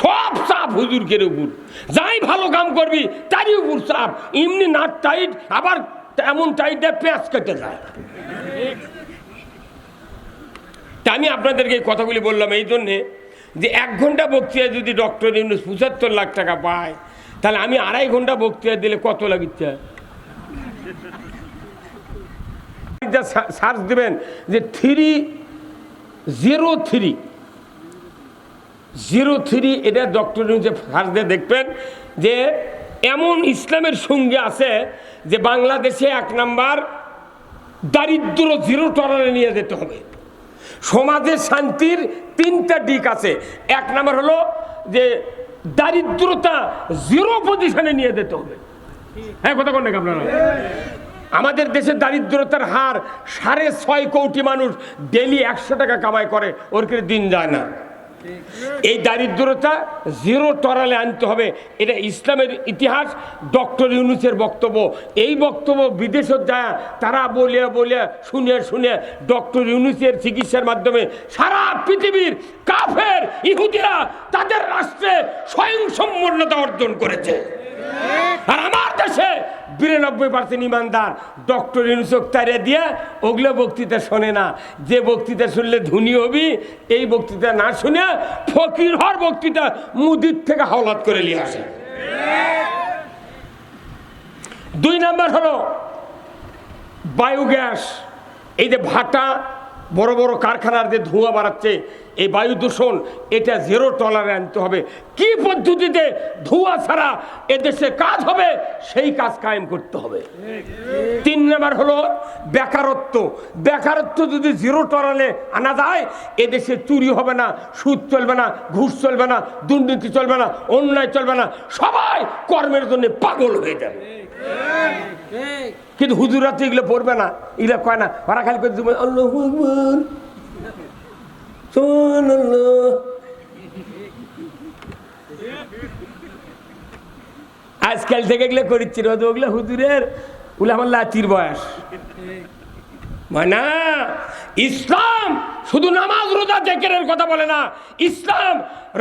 সব চাপ হুজুরকের উপর। যাই ভালো কাম করবি তারই উপর চাপ। এমনি নাট টাইট, আবার এমন টাইট দেয় পেঁয়াজ কেটে যায়। তা আমি আপনাদেরকে এই কথাগুলি বললাম এই জন্যে যে 1 ঘন্টা বক্তৃতা যদি ডক্টর ইউনূস 75 লাখ টাকা পায়, তাহলে আমি 2.5 ঘন্টা বক্তৃতা দিলে কত লাগিচ্ছে? সার্চ দেবেন যে 303 এটা ডক্টর ইউনূসের সার্চ দিয়ে দেখবেন যে এমন ইসলামের সঙ্গে আছে যে বাংলাদেশে 1 নাম্বার দারিদ্র 0 টলারে নিয়ে যেতে হবে। সমাজের শান্তির 3টা দিক আছে। 1 নাম্বার হলো যে দারিদ্রতা 0 পজিশনে নিয়ে যেতে হবে। হ্যাঁ কথা কোন নাকি আপনারা? আমাদের দেশে দারিদ্রতার হার 6.5 কোটি মানুষ ডেলি 100 টাকা কামাই করে, ওর করে দিন যায় না। এই দারিদ্রতা 0 টলারে আনতে হবে। এটা ইসলামের ইতিহাস, ডক্টর ইউনূসের বক্তব্য। এই বক্তব্য বিদেশে যায় তারা বলিয়া শুনে ডক্টর ইউনূসের চিকিৎসার মাধ্যমে সারা পৃথিবীর কাফের ইহুদিরা তাদের রাষ্ট্রে স্বয়ংসম্পূর্ণতা অর্জন করেছে। আর আমার দেশে 92% ইমানদার ডক্টর ইউনূসকে তাড়িয়ে দিয়ে ওগুলো বক্তৃতা শোনে না। যে বক্তৃতা শুনলে ধনী হবি, এই বক্তৃতা না শুনে ফকির হওয়ার বক্তৃতা মুদির থেকে হাওলাত করে নিয়ে আসে। 2 নাম্বার হলো বায়োগ্যাস। এই যে ভাটা, বড় বড় কারখানার যে ধোঁয়া বাড়াচ্ছে, এই বায়ু দূষণ, এটা 0 টলারে আনতে হবে। কি পদ্ধতিতে ধোঁয়া ছাড়া এদেশে কাজ হবে সেই কাজ কায়েম করতে হবে। 3 নাম্বার হলো বেকারত্ব যদি 0 টলারে আনা যায়, এদেশে চুরি হবে না, সুদ চলবে না, ঘুষ চলবে না, দুর্নীতি চলবে না, অন্যায় চলবে না, সবাই কর্মের জন্য পাগল হয়ে যাবে। কিন্তু হুজুরা তো এগুলো পড়বে না, এগুলো কয় না, ওরা খালি করে দেবে আল্লাহু আকবার, সুবহানাল্লাহ। আজকাল থেকে এগুলো করিচ্ছি ওগুলো হুজুরের ওগুলো আমার লাচির বয়স না। ইসলাম শুধু নামাজ রোজা জিকিরের কথা বলে না, ইসলাম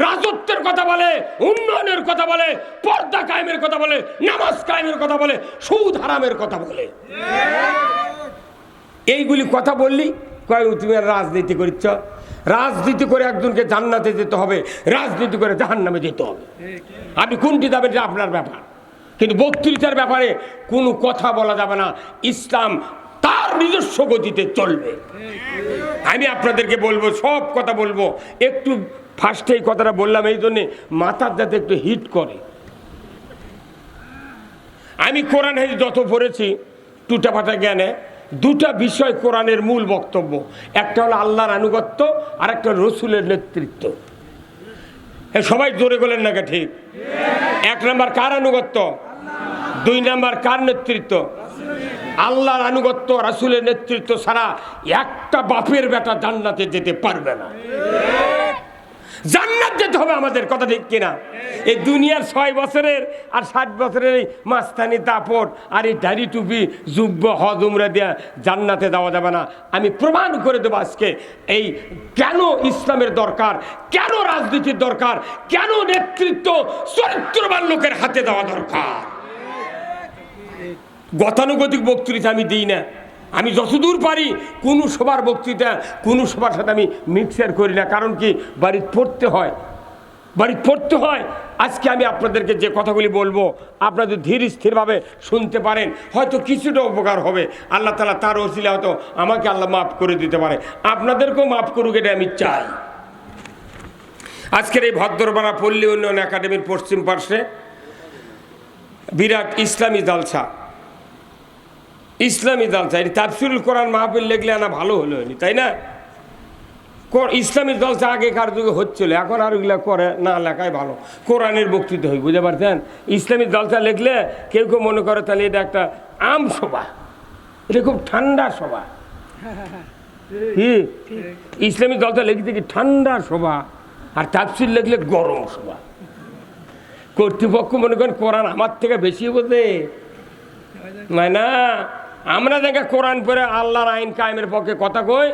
রাজত্বের কথা বলে, উন্নয়নের কথা বলে, পর্দা কায়েমের কথা বলে, নামাজ কায়েমের কথা বলে, সুদ হারামের কথা বলে। এইগুলি কথা বললি কয় তুমি আর রাজনীতি করিচ্ছ। রাজনীতি করে একজনকে জান্নাতে যেতে হবে, রাজনীতি করে জাহান্নামে যেতে হবে। আপনি কোনটি যাবেন এটা আপনার ব্যাপার, কিন্তু বক্তৃতার ব্যাপারে কোনো কথা বলা যাবে না। ইসলাম তার নিজস্ব গতিতে চলবে। আমি আপনাদেরকে বলবো, সব কথা বলবো, একটু ফার্স্টে এই কথাটা বললাম এই জন্যে মাথার যাতে একটু হিট করে। আমি কোরআন হাদিস যত পড়েছি টুটাফাটা জ্ঞানে, দুটা বিষয় কোরআনের মূল বক্তব্য। একটা হলো আল্লাহর আনুগত্য, আর একটা রসুলের নেতৃত্ব। সবাই জোরে বলেন না ঠিক? এক নাম্বার কার আনুগত্য, দুই নাম্বার কার নেতৃত্ব? আল্লাহর আনুগত্য, রাসূলের নেতৃত্ব ছাড়া একটা বাপের বেটা জান্নাতে যেতে পারবে না। জান্নাত যেতে হবে আমাদের, কথা ঠিক কিনা? এই দুনিয়ার 6 বছরের আর 60 বছরের এই মাস্তানি দাপট আর এই দাড়ি টুপি যুব্য হজ উমরা দেয়া জান্নাতে যাওয়া যাবে না। আমি প্রমাণ করে দেবো আজকে এই কেন ইসলামের দরকার, কেন রাজনীতির দরকার, কেন নেতৃত্ব চরিত্রবান লোকের হাতে দেওয়া দরকার। গতানুগতিক বক্তৃতা আমি দিই না। আমি যতদূর পারি কোনো সবার বক্তৃতা কোনো সবার সাথে আমি মিক্সার করি না। কারণ কি, বাড়িতে পড়তে হয়, বাড়িতে পড়তে হয়। আজকে আমি আপনাদেরকে যে কথাগুলি বলবো আপনারা যদি ধীর স্থিরভাবে শুনতে পারেন হয়তো কিছুটা উপকার হবে। আল্লাহ তাআলা তার ওসিলা হয়তো আমাকে আল্লাহ মাফ করে দিতে পারে, আপনাদেরকেও মাফ করুক, এটা আমি চাই। আজকের এই ভদ্রপাড়া পল্লী উন্নয়ন একাডেমির পশ্চিম পার্শ্বে বিরাট ইসলামী জালসা, ইসলামী জালসা। এটি তাফসিরুল কোরআন মাহফিল লেখলে আনা ভালো হলো নি, তাই না? ইসলামী জালসা আগেকার যুগে হচ্ছিল, এখন আর ওইগুলা করে না লেখাই ভালো। কোরআনের বক্তৃতা হয়, বুঝতে পারছেন? ইসলামী জালসা লিখলে কেউ কেউ মনে করে তাহলে এটা একটা আম সভা, এটা খুব ঠান্ডা সভা। কি ইসলামী জালসা লিখতে কি ঠান্ডা সভা, আর তাফসির লিখলে গরম সভা। কর্তৃপক্ষ মনে করেন কোরআন আমার থেকে বেশি বোঝে না। আমরা দেখা কোরআন পড়ে আল্লাহর আইন কায়েমের পক্ষে কথা কই।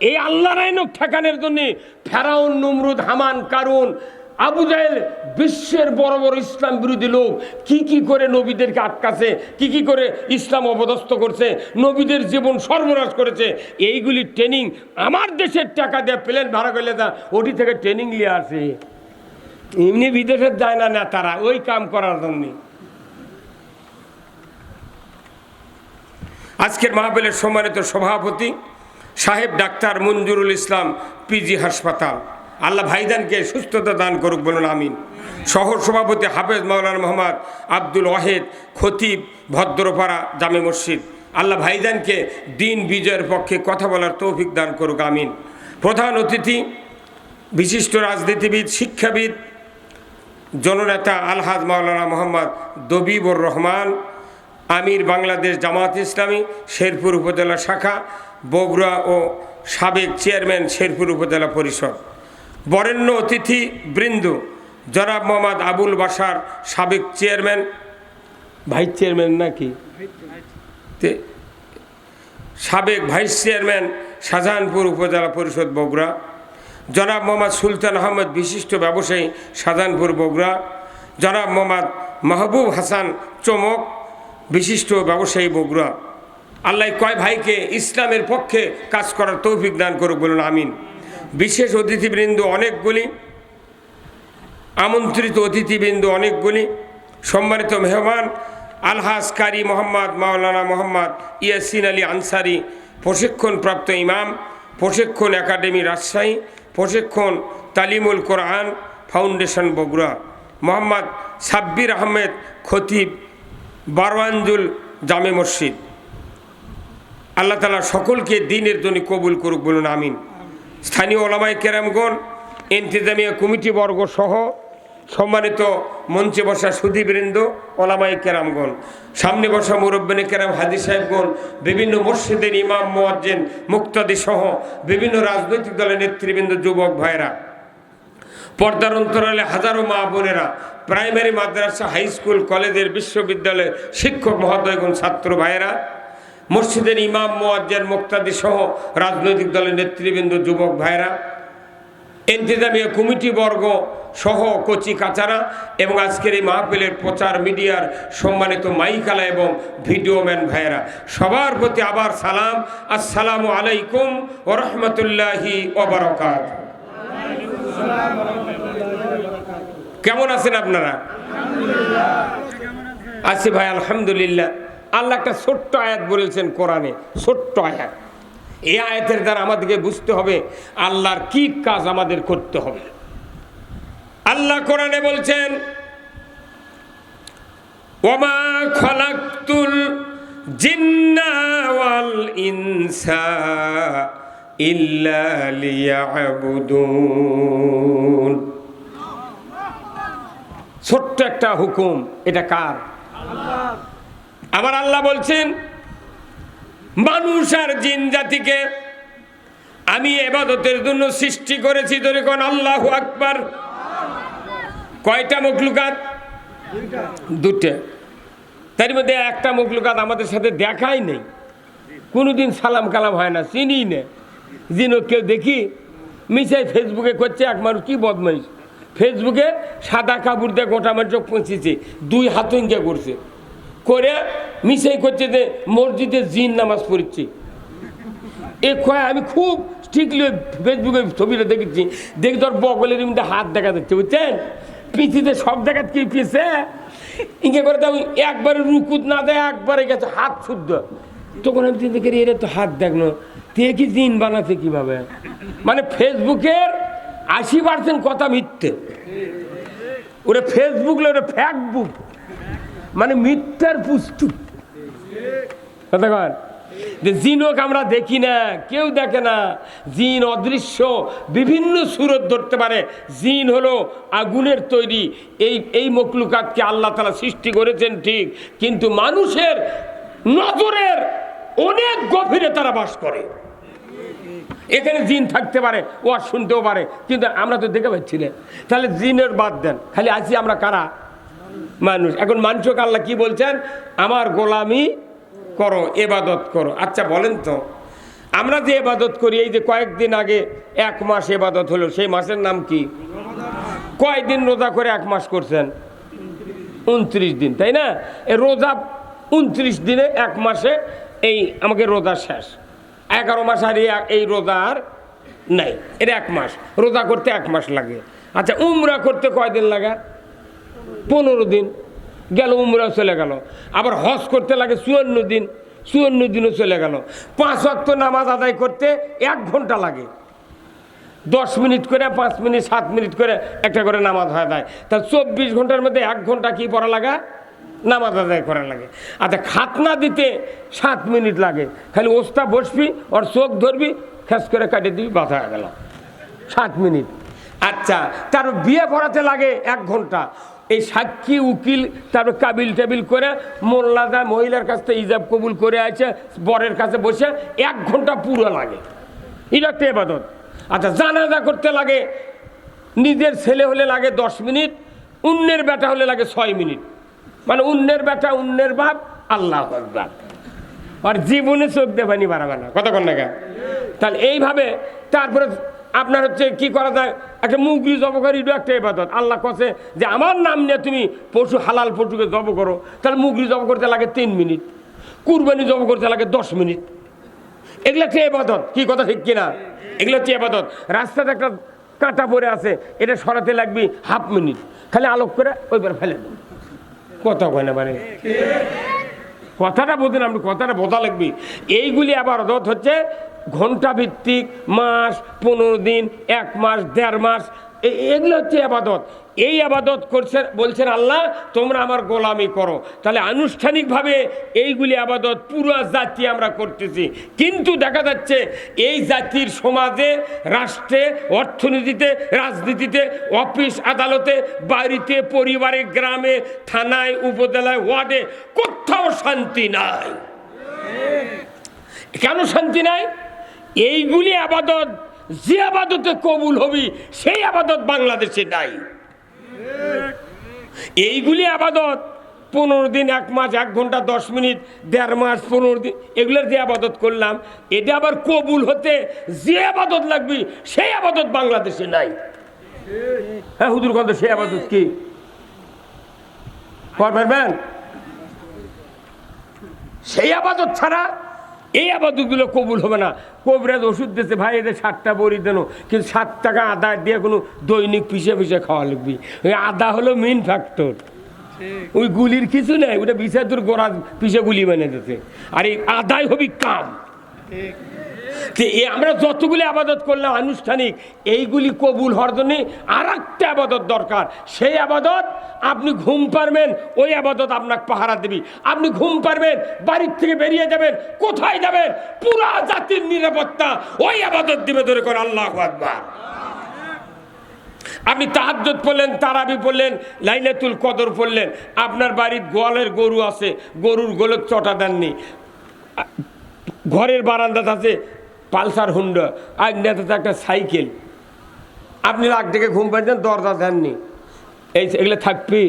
এই আল্লাহর আইন ঠেকানোর জন্য ফেরাউন, নমরুদ, হামান, কারুন, আবু জাহেল, বিশ্বের বড় বড় ইসলাম বিরোধী লোক কি কি করে নবীদেরকে আটকাছে, কি কি করে ইসলাম অপদস্থ করছে, নবীদের জীবন সর্বনাশ করেছে। এইগুলি ট্রেনিং আমার দেশের টাকা দিয়ে প্লেন ভাড়া করলে তা ওটি থেকে ট্রেনিং নিয়ে আসে। এমনি বিদেশের যায় না নেতারা ওই কাম করার জন্য। আজকের মাহফিলের সম্মানিত সভাপতি সাহেব ডাক্তার মঞ্জুরুল ইসলাম, পিজি হাসপাতাল, আল্লাহ ভাইজানকে সুস্থতা দান করুক, বলুন আমিন। সহ সভাপতি হাফেজ মাওলানা মোহাম্মদ আব্দুল ওয়াহেদ, খতিব, ভদ্রপাড়া জামে মসজিদ, আল্লাহ ভাইজানকে দিন বিজয়ের পক্ষে কথা বলার তৌফিক দান করুক, আমিন। প্রধান অতিথি বিশিষ্ট রাজনীতিবিদ, শিক্ষাবিদ, জননেতা আলহাজ মাওলানা মোহাম্মদ দবিবুর রহমান, আমির বাংলাদেশ জামাত ইসলামী শেরপুর উপজেলা শাখা, বগুড়া ও সাবেক চেয়ারম্যান শেরপুর উপজেলা পরিষদ। বরেণ্য অতিথি বৃন্দ জনাব মোহাম্মদ আবুল বাশার, সাবেক চেয়ারম্যান, ভাইস চেয়ারম্যান নাকি সাবেক ভাইস চেয়ারম্যান শাহজাহানপুর উপজেলা পরিষদ বগুড়া। জনাব মোহাম্মদ সুলতান আহমদ, বিশিষ্ট ব্যবসায়ী, শাহজাহানপুর বগুড়া। জনাব মোহাম্মদ মাহবুব হাসান চমক, বিশিষ্ট ব্যবসায়ী, বগুড়া। আল্লাহ কয় ভাইকে ইসলামের পক্ষে কাজ করার তৌফিক দান করুক, বলুন আমিন। বিশেষ অতিথিবৃন্দ অনেকগুলি, আমন্ত্রিত অতিথিবৃন্দ অনেকগুলি, সম্মানিত মেহমান আলহাজ কারি মোহাম্মদ মাওলানা মোহাম্মদ ইয়াসিন আলী আনসারি, প্রশিক্ষণপ্রাপ্ত ইমাম, প্রশিক্ষণ একাডেমি রাজশাহী, প্রশিক্ষণ তালিমুল কোরআন ফাউন্ডেশন বগুড়া। মোহাম্মদ সাব্বির আহমেদ, খতিব, বারওয়ানজুল জামে মসজিদ। আল্লাহ তাআলা সকলকে দিনের জন্য কবুল করুক, বলুন আমিন। স্থানীয় ওলামায়ে কেরামগণ, ইন্তেজামিয়া কমিটি বর্গ সহ সম্মানিত মঞ্চে বসা সুধীবৃন্দ, ওলামায়ে কেরামগণ, সামনে বসা মুরব্বিনে কেরাম, হাজী সাহেবগণ, বিভিন্ন মসজিদের ইমাম, মুয়াজ্জিন, মুক্তাদি সহ বিভিন্ন রাজনৈতিক দলের নেতৃবৃন্দ, যুবক ভাইরা, পর্দার অন্তরালে হাজারো মা বোনেরা, প্রাইমারি, মাদ্রাসা, হাই স্কুল, কলেজের, বিশ্ববিদ্যালয়ের শিক্ষক মহোদয়গণ, ছাত্র ভাইয়েরা, মসজিদের ইমাম, মুয়াজ্জিন, মুক্তাদি সহ রাজনৈতিক দলের নেতৃবৃন্দ, যুবক ভাইয়েরা, ইন্তেজামিয়া কমিটি বর্গ সহ কচি কাচারা এবং আজকের এই মাহফিলের প্রচার মিডিয়ার সম্মানিত মাইকালা এবং ভিডিওম্যান ভাইয়েরা, সবার প্রতি আবার সালাম। আসসালামু আলাইকুম ওয়া রাহমাতুল্লাহি ওয়া বারাকাতুহু। কেমন আছেন আপনারা? আছি ভাই, আলহামদুলিল্লাহ। আল্লাহ একটা ছোট্ট আয়াত বলেছেন কোরআনে, ছোট্ট আয়াত। এই আয়াতের দ্বারা আমাদেরকে বুঝতে হবে আল্লাহর কি কাজ আমাদের করতে হবে। আল্লাহ কোরআনে বলছেন, ওয়ামা খালাকতুল জিন্না ওয়াল ইনসা ইল্লা লিয়াবুদুন। ছোট্ট একটা হুকুম, এটা কার? আমার আল্লাহ বলছেন, মানুষ আর জিন জাতিকে আমি ইবাদতের জন্য সৃষ্টি করেছি। ধরে কোন আল্লাহু আকবার। কয়টা মখলুকাত? দুটো। তার মধ্যে একটা মখলুকাত আমাদের সাথে দেখাই নেই, কোনোদিন সালাম কালাম হয় না, চিনি না। জিন কেউ দেখি মিশাই ফেসবুকে করছে। এক মানুষ কি বদমাইশ, ফেসবুকে সাদা কাপড় দিয়ে গোটা মানুষ পৌঁছেছে, 2 হাত ইঙ্গা করছে, করে মিশাই করছে যে মসজিদে জিন নামাজ পড়ছে। এ কয় আমি খুব স্ট্রিক্টলি ফেসবুকে ছবিটা দেখেছি, দেখি তোর বগলের মধ্যে হাত দেখা যাচ্ছে, বুঝছেন? পিছিতে সব দেখাত কি পিছে ইঙ্গে করে দাও, একবারে রুকুত না দেয়, একবারে গেছে হাত শুদ্ধ। তখন আমি চিন্তা করি এরা তো হাত দেখলো, তে কি জিন বানাতে কিভাবে? মানে ফেসবুকের 80% কথা মিথ্যে। ওরা ফেসবুক ওরা ফ্যাক্টবুক, মানে মিথ্যার পুস্তক। কথা কন যে জিনক আমরা দেখি না, কেউ দেখে না। জিন অদৃশ্য, বিভিন্ন সুরত ধরতে পারে। জিন হলো আগুনের তৈরি। এই মখলুকাতকে আল্লাহ তাআলা সৃষ্টি করেছেন ঠিক, কিন্তু মানুষের নজরের অনেক গভীরে তারা বাস করে। এখানে জিন থাকতে পারে, ও আর শুনতেও পারে, কিন্তু আমরা তো দেখে পাচ্ছি না। তাহলে জিনের বাদ দেন, খালি আছি আমরা কারা? মানুষ। এখন মানুষকে আল্লাহ কি বলছেন? আমার গোলামি করো, ইবাদত করো। আচ্ছা বলেন তো, আমরা যে ইবাদত করি, এই যে কয়েকদিন আগে 1 মাস ইবাদত হলো, সেই মাসের নাম কি? কয়দিন রোজা করে 1 মাস করছেন? 29 দিন, তাই না? এই রোজা 29 দিনে 1 মাসে এই আমাকে রোজা শেষ। 11 মাস আর এই রোজা আর নাই, এটা 1 মাস। রোজা করতে 1 মাস লাগে। আচ্ছা উমরা করতে কয়দিন লাগে? 15 দিন গেল, উমরা চলে গেল। আবার হজ করতে লাগে 54 দিন, 54 দিনও চলে গেল। 5 ওয়াক্ত নামাজ আদায় করতে 1 ঘন্টা লাগে। 10 মিনিট করে, 5 মিনিট, 7 মিনিট করে একটা করে নামাজ হয় দেয়। তাহলে 24 ঘন্টার মধ্যে 1 ঘন্টা কি পড়া লাগে? নামাজ আদায় করা লাগে। আচ্ছা খাতনা দিতে 7 মিনিট লাগে। খালি ওস্তা বসবি, ওর চোখ ধরবি, খেস করে কাটিয়ে দিবি, বাধা হয়ে গেল 7 মিনিট। আচ্ছা তার বিয়ে পড়াতে লাগে 1 ঘন্টা। এই সাক্ষী, উকিল, তারপর কাবিল টেবিল করে মোল্লা যায়, মহিলার কাছ থেকে ইজাব কবুল করে আছে, বরের কাছে বসে 1 ঘন্টা পুরো লাগে। এটা একটা ইবাদত। আচ্ছা জানাজা করতে লাগে, নিজের ছেলে হলে লাগে 10 মিনিট, অন্যের বেটা হলে লাগে 6 মিনিট। মানে অন্যের বেটা, অন্যের বাপ, আল্লাহু আকবার। আর জীবনে চোখ দেবানি বাড়াবে না, কতক্ষণ না? তাহলে এইভাবে তারপরে আপনার হচ্ছে কি করা যায়? একটা মুরগি জব করি, এটা একটা ইবাদত। আল্লাহ কছে যে আমার নাম নিয়ে তুমি পশু, হালাল পশুকে জব করো। তাহলে মুরগি জব করতে লাগে 3 মিনিট, কুরবানি জব করতে লাগে 10 মিনিট। এগুলো একটা ইবাদত। কি কথা ঠিক কিনা? এগুলো হচ্ছে ইবাদত। রাস্তাতে একটা কাঁটা পড়ে আছে, এটা সরাতে লাগবে 1/2 মিনিট, খালি আলোক করে ওইবার ফেলে দেব। কথা হয় না? মানে কথাটা বোঝেন আপনি, কথাটা বোঝা লাগবে। এইগুলি আবাদত হচ্ছে ঘন্টা ভিত্তিক, মাস, 15 দিন, 1 মাস, 1.5 মাস, এগুলো হচ্ছে আবাদত। এই আবাদত করছেন, বলছেন আল্লাহ তোমরা আমার গোলামি করো। তাহলে আনুষ্ঠানিকভাবে এইগুলি আবাদত পুরো জাতি আমরা করতেছি, কিন্তু দেখা যাচ্ছে এই জাতির সমাজে, রাষ্ট্রে, অর্থনীতিতে, রাজনীতিতে, অফিস আদালতে, বাড়িতে, পরিবারে, গ্রামে, থানায়, উপজেলায়, ওয়ার্ডে কোথাও শান্তি নাই। কেন শান্তি নাই? এইগুলি আবাদত যে আবাদতে কবুল হবি সেই আবাদত বাংলাদেশে নাই। এইগুলি আবাদত 15 দিন, 1 মাস, 1 ঘন্টা, 10 মিনিট, 1.5 মাস, 15 দিন, এগুলোর যে আবাদত করলাম, এটা আবার কবুল হতে যে আবাদত লাগবে সেই আবাদত বাংলাদেশে নাই। হ্যাঁ হুজুর, কথা সেই আবাদত কি পারবেন? সেই আবাদত ছাড়া এই আবাদতগুলো কবুল হবে না। কবিরাজ ওষুধ দিয়েছে, ভাই এদের 7টা বড়ি দেন, কিন্তু 7 টাকা আদা দিয়ে কোনো দৈনিক পিছিয়ে পিছিয়ে খাওয়া লাগবে। ওই আদা হলো মেইন ফ্যাক্টর, ওই গুলির কিছু নেই, ওটা বিষয় তোর গোড়া পিছিয়ে গুলি বানিয়ে দিতে। আর এই আদায় হবি কাম। আমরা যতগুলি আবাদত করলাম আনুষ্ঠানিক, এইগুলি কবুল হওয়ার জন্য আর একটা আবাদত দরকার। সেই আবাদত আপনি ঘুম পারবেন, ওই আবাদত আপনাকে পাহারা দেবি। আপনি ঘুম পারবেন, বাড়ির থেকে বেরিয়ে যাবেন, কোথায় যাবেন, পুরা জাতির নিরাপত্তা ওই আবাদত দিবে। ধরে করে আল্লাহু আকবার। আপনি তাহাজ্জুদ পড়লেন, তারাবি পড়লেন, লাইলাতুল কদর পড়লেন, আপনার বাড়ির গোয়ালের গরু আছে, গরুর গোলত চটা দেননি, ঘরের বারান্দাতে আছে পালসার হুন্ডা, আগনাতে একটা সাইকেল, আপনি রাগ থেকে ঘুম পাচ্ছেন, দরজা দেননি, এগুলো থাকবি?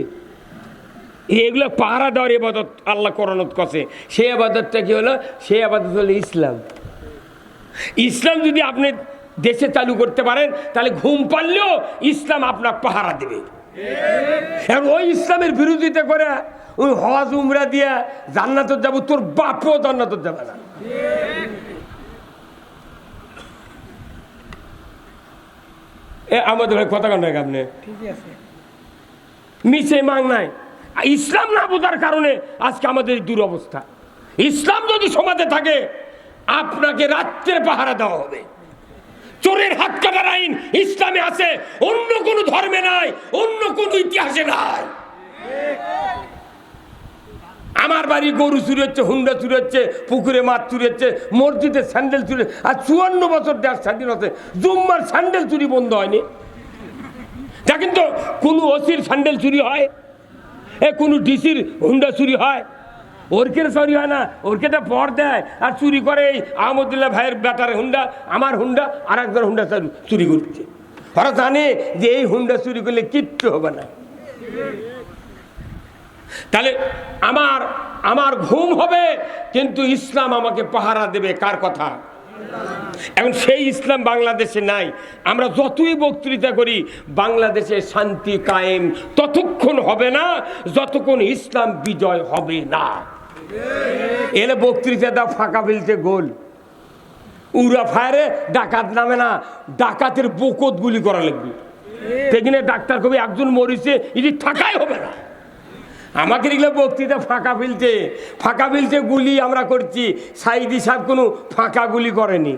এগুলো পাহারা দেওয়ার ইবাদত আল্লাহ কোরআনত করছে। সেই আবাদতটা কি হলো? সেই আবাদত হলো ইসলাম। ইসলাম যদি আপনি দেশে চালু করতে পারেন, তাহলে ঘুম পারলেও ইসলাম আপনার পাহারা দেবে। আর ওই ইসলামের বিরোধিতা করে ওই হজ উমরা দিয়া জান্নাতে যাব, তোর বাপও জান্নাতে যাবে না। আমাদের ভাই কথা কান আপনি মিশে মাং নাই। ইসলাম না বোঝার কারণে আজকে আমাদের দুরবস্থা। ইসলাম যদি সমাজে থাকে, আপনাকে রাত্রে পাহারা দেওয়া হবে। চোরের হাত কাটার আইন ইসলামে আছে, অন্য কোন ধর্মে নাই, অন্য কোন ইতিহাসে নাই। আমার বাড়ি গরু চুরি হচ্ছে, হুন্ডা চুরি হচ্ছে, পুকুরে মাছ চুরি হচ্ছে, মসজিদের স্যান্ডেল চুরি, আর 54 বছর দেশ স্বাধীন হচ্ছে, জুম্মার স্যান্ডেল চুরি বন্ধ হয়নি। তা কিন্তু কোনো ওসির স্যান্ডেল চুরি হয়, কোনো ডিসির হুন্ডা চুরি হয়, ওরকের চুরি হয় না, ওরকেটা পর দেয় আর চুরি করে। এই আহমদুল্লাহ ভাইয়ের বেটার হুন্ডা, আমার হুন্ডা, আর একজন হুন্ডা চুরি করছে। ওরা জানে যে এই হুন্ডা চুরি করলে কিচ্ছু হবে না। তাহলে আমার ঘুম হবে, কিন্তু ইসলাম আমাকে পাহারা দেবে। কার কথা? এখন সেই ইসলাম বাংলাদেশে নাই। আমরা যতই বক্তৃতা করি, বাংলাদেশে শান্তি কায়েম ততক্ষণ হবে না যতক্ষণ ইসলাম বিজয় হবে না। এলে বক্তৃতা দাও ফাঁকা ফেলতে গোল, উড়া ফায়ারে ডাকাত নামে না, ডাকাতের বকত গুলি করা লাগবে। সেখানে ডাক্তার কবি একজন মরিছে, এটি থাকাই হবে না। আমাকে দেখলে বক্তৃতা ফাঁকা ফেলতে গুলি আমরা করছি। সাইদি সাহেব কোনো ফাঁকা গুলি করেনি।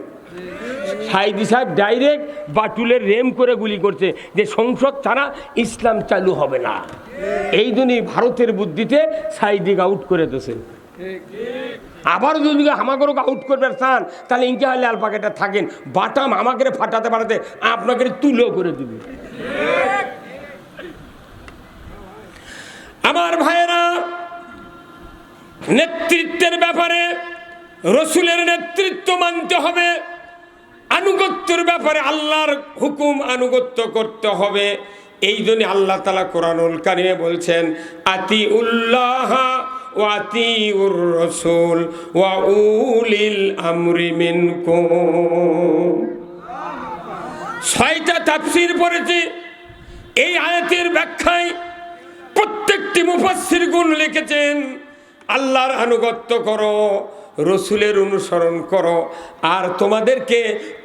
সাইদি সাহেব ডাইরেক্ট বাটুলের রেম করে গুলি করছে, যে সংসদ ছাড়া ইসলাম চালু হবে না। এই জন্যই ভারতের বুদ্ধিতে সাইদিকে আউট করে দিয়েছে। আবার যদি আমাকে আউট করবে চান, তাহলে ইনকে হলে আলপাকেটা থাকেন, বাটাম আমাকে ফাটাতে পাঠাতে আপনাকে তুলো করে দিবে। আমার ভাইয়েরা, নেতৃত্বের ব্যাপারে রসুলের নেতৃত্ব মানতে হবে, আনুগত্যের ব্যাপারে আল্লাহর হুকুম আনুগত্য করতে হবে। এই জন্য আল্লাহ তাআলা কোরআনুল কারিমে বলছেন, আতিউল্লাহ ওয়া আতিউর রাসূল ওয়া উলিল আমরি মিনকুম। 6টা তাফসীর পড়েছি। এই আয়াতের ব্যাখ্যায় প্রত্যেকটি মুফাসসিরগণ লিখেছেন, আল্লাহর আনুগত্য করো, রসুলের অনুসরণ করো, আর তোমাদেরকে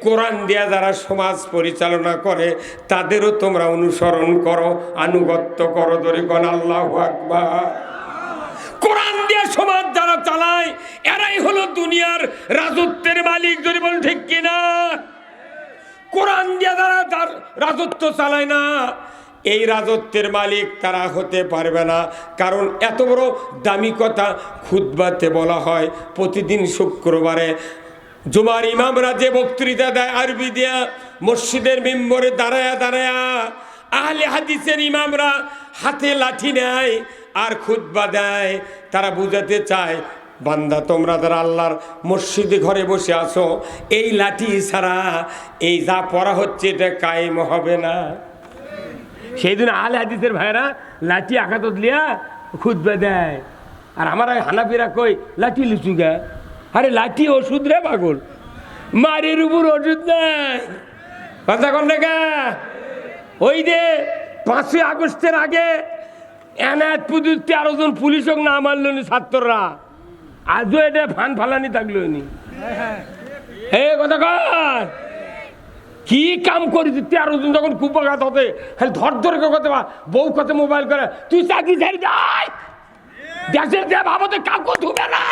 কোরআন দিয়া যারা সমাজ পরিচালনা করে তাদেরও তোমরা অনুসরণ করো, আনুগত্য করো। ধরে কোন আল্লাহু আকবার। কোরআন দিয়া সমাজ যারা চালায়, এরাই হলো দুনিয়ার রাজত্বের মালিক। যদি বলেন ঠিক কিনা? কোরআন দিয়া যারা তার রাজত্ব চালায় না, এই রাজত্বের মালিক তারা হতে পারবে না। কারণ এত বড় দামি কথা খুতবাতে বলা হয়। প্রতিদিন শুক্রবারে জুমার ইমামরা যে বক্তৃতা দেয় আরবি দিয়া, মসজিদের মিম্বরে দাঁড়ায়া দাঁড়ায়া আহলে হাদিসের ইমামরা হাতে লাঠি নেয় আর খুতবা দেয়। তারা বুঝাতে চায় বান্দা তোমরা যারা আল্লাহর মসজিদে ঘরে বসে আছো, এই লাঠি ছাড়া এই যা পড়া হচ্ছে এটা কায়েম হবে না। সেই দিন আলে হাদিসের ভাইরা লাঠি আঘাত লিয়া খুতবা দেয়, আর আমার হানাফিরা কই লাঠি লিচু গা। আরে লাঠি ওষুধ রে পাগল, মারের উপর ওষুধ নাই। কথা কন না গা। ওই যে 5ই আগস্টের আগে এনায়ত পুজোর 13 জন পুলিশক না মারল নি ছাত্ররা, আজও এটা ফান ফালানি থাকলো নি। হে কথা কর, কি কাম করি 13 জন যখন কুপাঘাত হতে খালি ধর ধরে কথা, বউ কথা মোবাইল করে তুই চাকরি ছেড়ে যাই, দেশের যে ভাবতে কাউকে ধুবে না।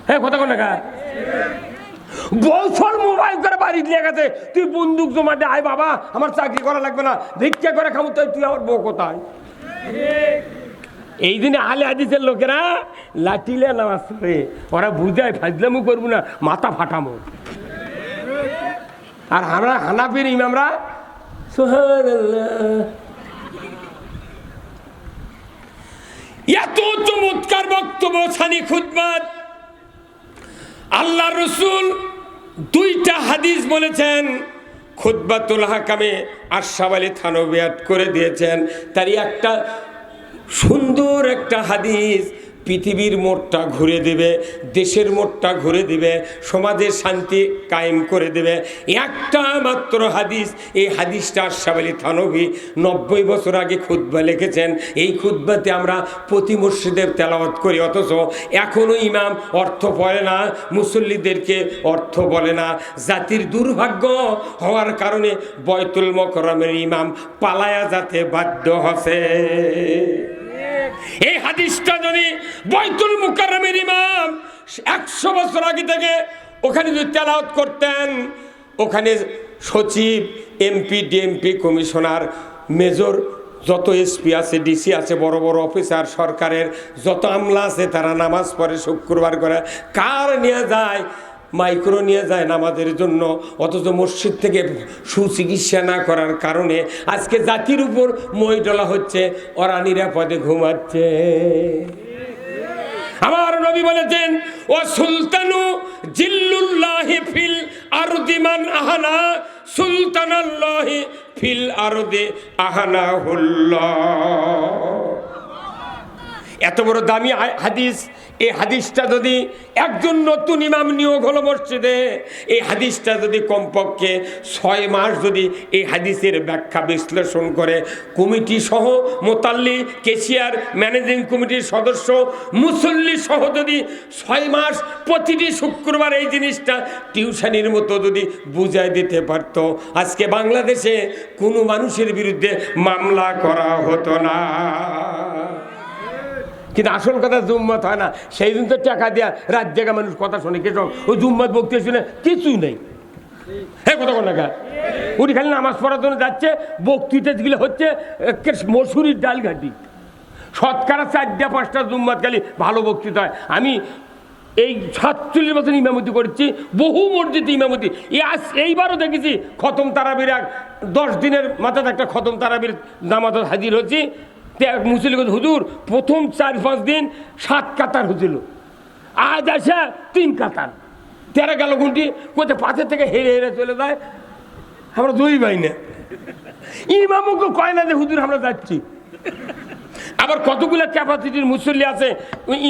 হ্যাঁ কথা কন না, বছর মোবাইল করে বাড়ি নিয়ে গেছে, তুই বন্দুক জমা দে, আয় বাবা আমার চাকরি করা লাগবে না, ভিক্ষা করে খাবো, তুই আমার বউ কোথায়? এই দিনে আলে হাদিসের লোকেরা লাঠিলে নামাজ পড়ে, ওরা বুঝায় ফাজলামু করবো না, মাথা ফাটামো। আর আমরা হানাফির ইমামরা সুবহানাল্লাহ। এত চমৎকার বক্তব্য সানি খুতবাত। আল্লাহ রসুল 2টা হাদিস বলেছেন, খুতবাতুল হাকামে আশরাফ আলী থানভী করে দিয়েছেন। তারই একটা সুন্দর একটা হাদিস পৃথিবীর মোড়টা ঘুরে দেবে, দেশের মোড়টা ঘুরে দিবে, সমাজের শান্তি কায়েম করে দেবে। একটা মাত্র হাদিস, এই হাদিসটা আশরাফ আলী থানভী 90 বছর আগে খুতবা লিখেছেন। এই খুতবাতে আমরা প্রতি মসজিদে তেলাওয়াত করি, অথচ এখনও ইমাম অর্থ পড়ে না, মুসল্লিদেরকে অর্থ বলে না। জাতির দুর্ভাগ্য হওয়ার কারণে বয়তুল মোকাররমের ইমাম পালায়া যেতে বাধ্য হচ্ছে। এই হাদিসটা যদি বয়তুল মুকাররমের ইমাম 100 বছর আগে থেকে ওখানে যদি তেলাওয়াত করতেন, ওখানে সচিব, এমপি, ডিএমপি, কমিশনার, মেজর, যত এসপি আছে, ডিসি আছে, বড় বড় অফিসার, সরকারের যত আমলা আছে, তারা নামাজ পড়ে শুক্রবার করে। কার নিয়ে যায়? মাইক্রো নিয়ে যায় নামাজের জন্য। অথচ মসজিদ থেকে সুচিকিৎসা না করার কারণে আজকে জাতির উপর মই ডলা হচ্ছে, ওরা নিরাপদে ঘুমাচ্ছে। আমার নবী বলেছেন, ও সুলতানু জিল্লুল্লাহি ফিল আরদি মান আহানা সুলতানাল্লাহি ফিল আরদি আহানাহুল্লাহ। এত বড় দামি হাদিস, এই হাদিসটা যদি একজন নতুন ইমাম নিয়োগ হলো মসজিদে, এই হাদিসটা যদি কমপক্ষে 6 মাস যদি এই হাদিসের ব্যাখ্যা বিশ্লেষণ করে, কমিটি সহ, মোতাল্লি, কেশিয়ার, ম্যানেজিং কমিটির সদস্য, মুসল্লি সহ যদি 6 মাস প্রতিটি শুক্রবার এই জিনিসটা টিউশনির মতো যদি বুঝাই দিতে পারতো, আজকে বাংলাদেশে কোনো মানুষের বিরুদ্ধে মামলা করা হতো না। কিন্তু আসল কথা জুম্মত হয় না। সেই দিন তো টাকা দেওয়া রাত জায়গা মানুষ কথা শোনে, কে ওই জুম্মত বক্তৃতা শুনে কিছুই নেই। হ্যাঁ কথা কোন না, উনি খালি নামাজ পড়ার জন্য যাচ্ছে, বক্তৃতা যেগুলো হচ্ছে মসুরির ডাল ঘাটি, শতকরা 4-5টা জুম্মত খালি ভালো বক্তৃতা হয়। আমি এই 47 বছর ইমামতি করেছি, বহু মসজিদে ইমামতি। এইবারও দেখেছি খতম তারাবির 10 দিনের মাথায় একটা খতম তারাবির নামাজ হাজির হচ্ছি। মুসলিম হুজুর প্রথম 4-5 দিন 7 কাতার হয়েছিল, আজ আসে 3 কাতার। 13 গেল ঘন্টি কোথায় পাশের থেকে হেরে হেরে চলে যায়। আমরা 2 ভাই না, ইমামকে কয় না যে হুজুর আমরা যাচ্ছি। আবার কতগুলো ক্যাপাসিটির মুসল্লি আছে,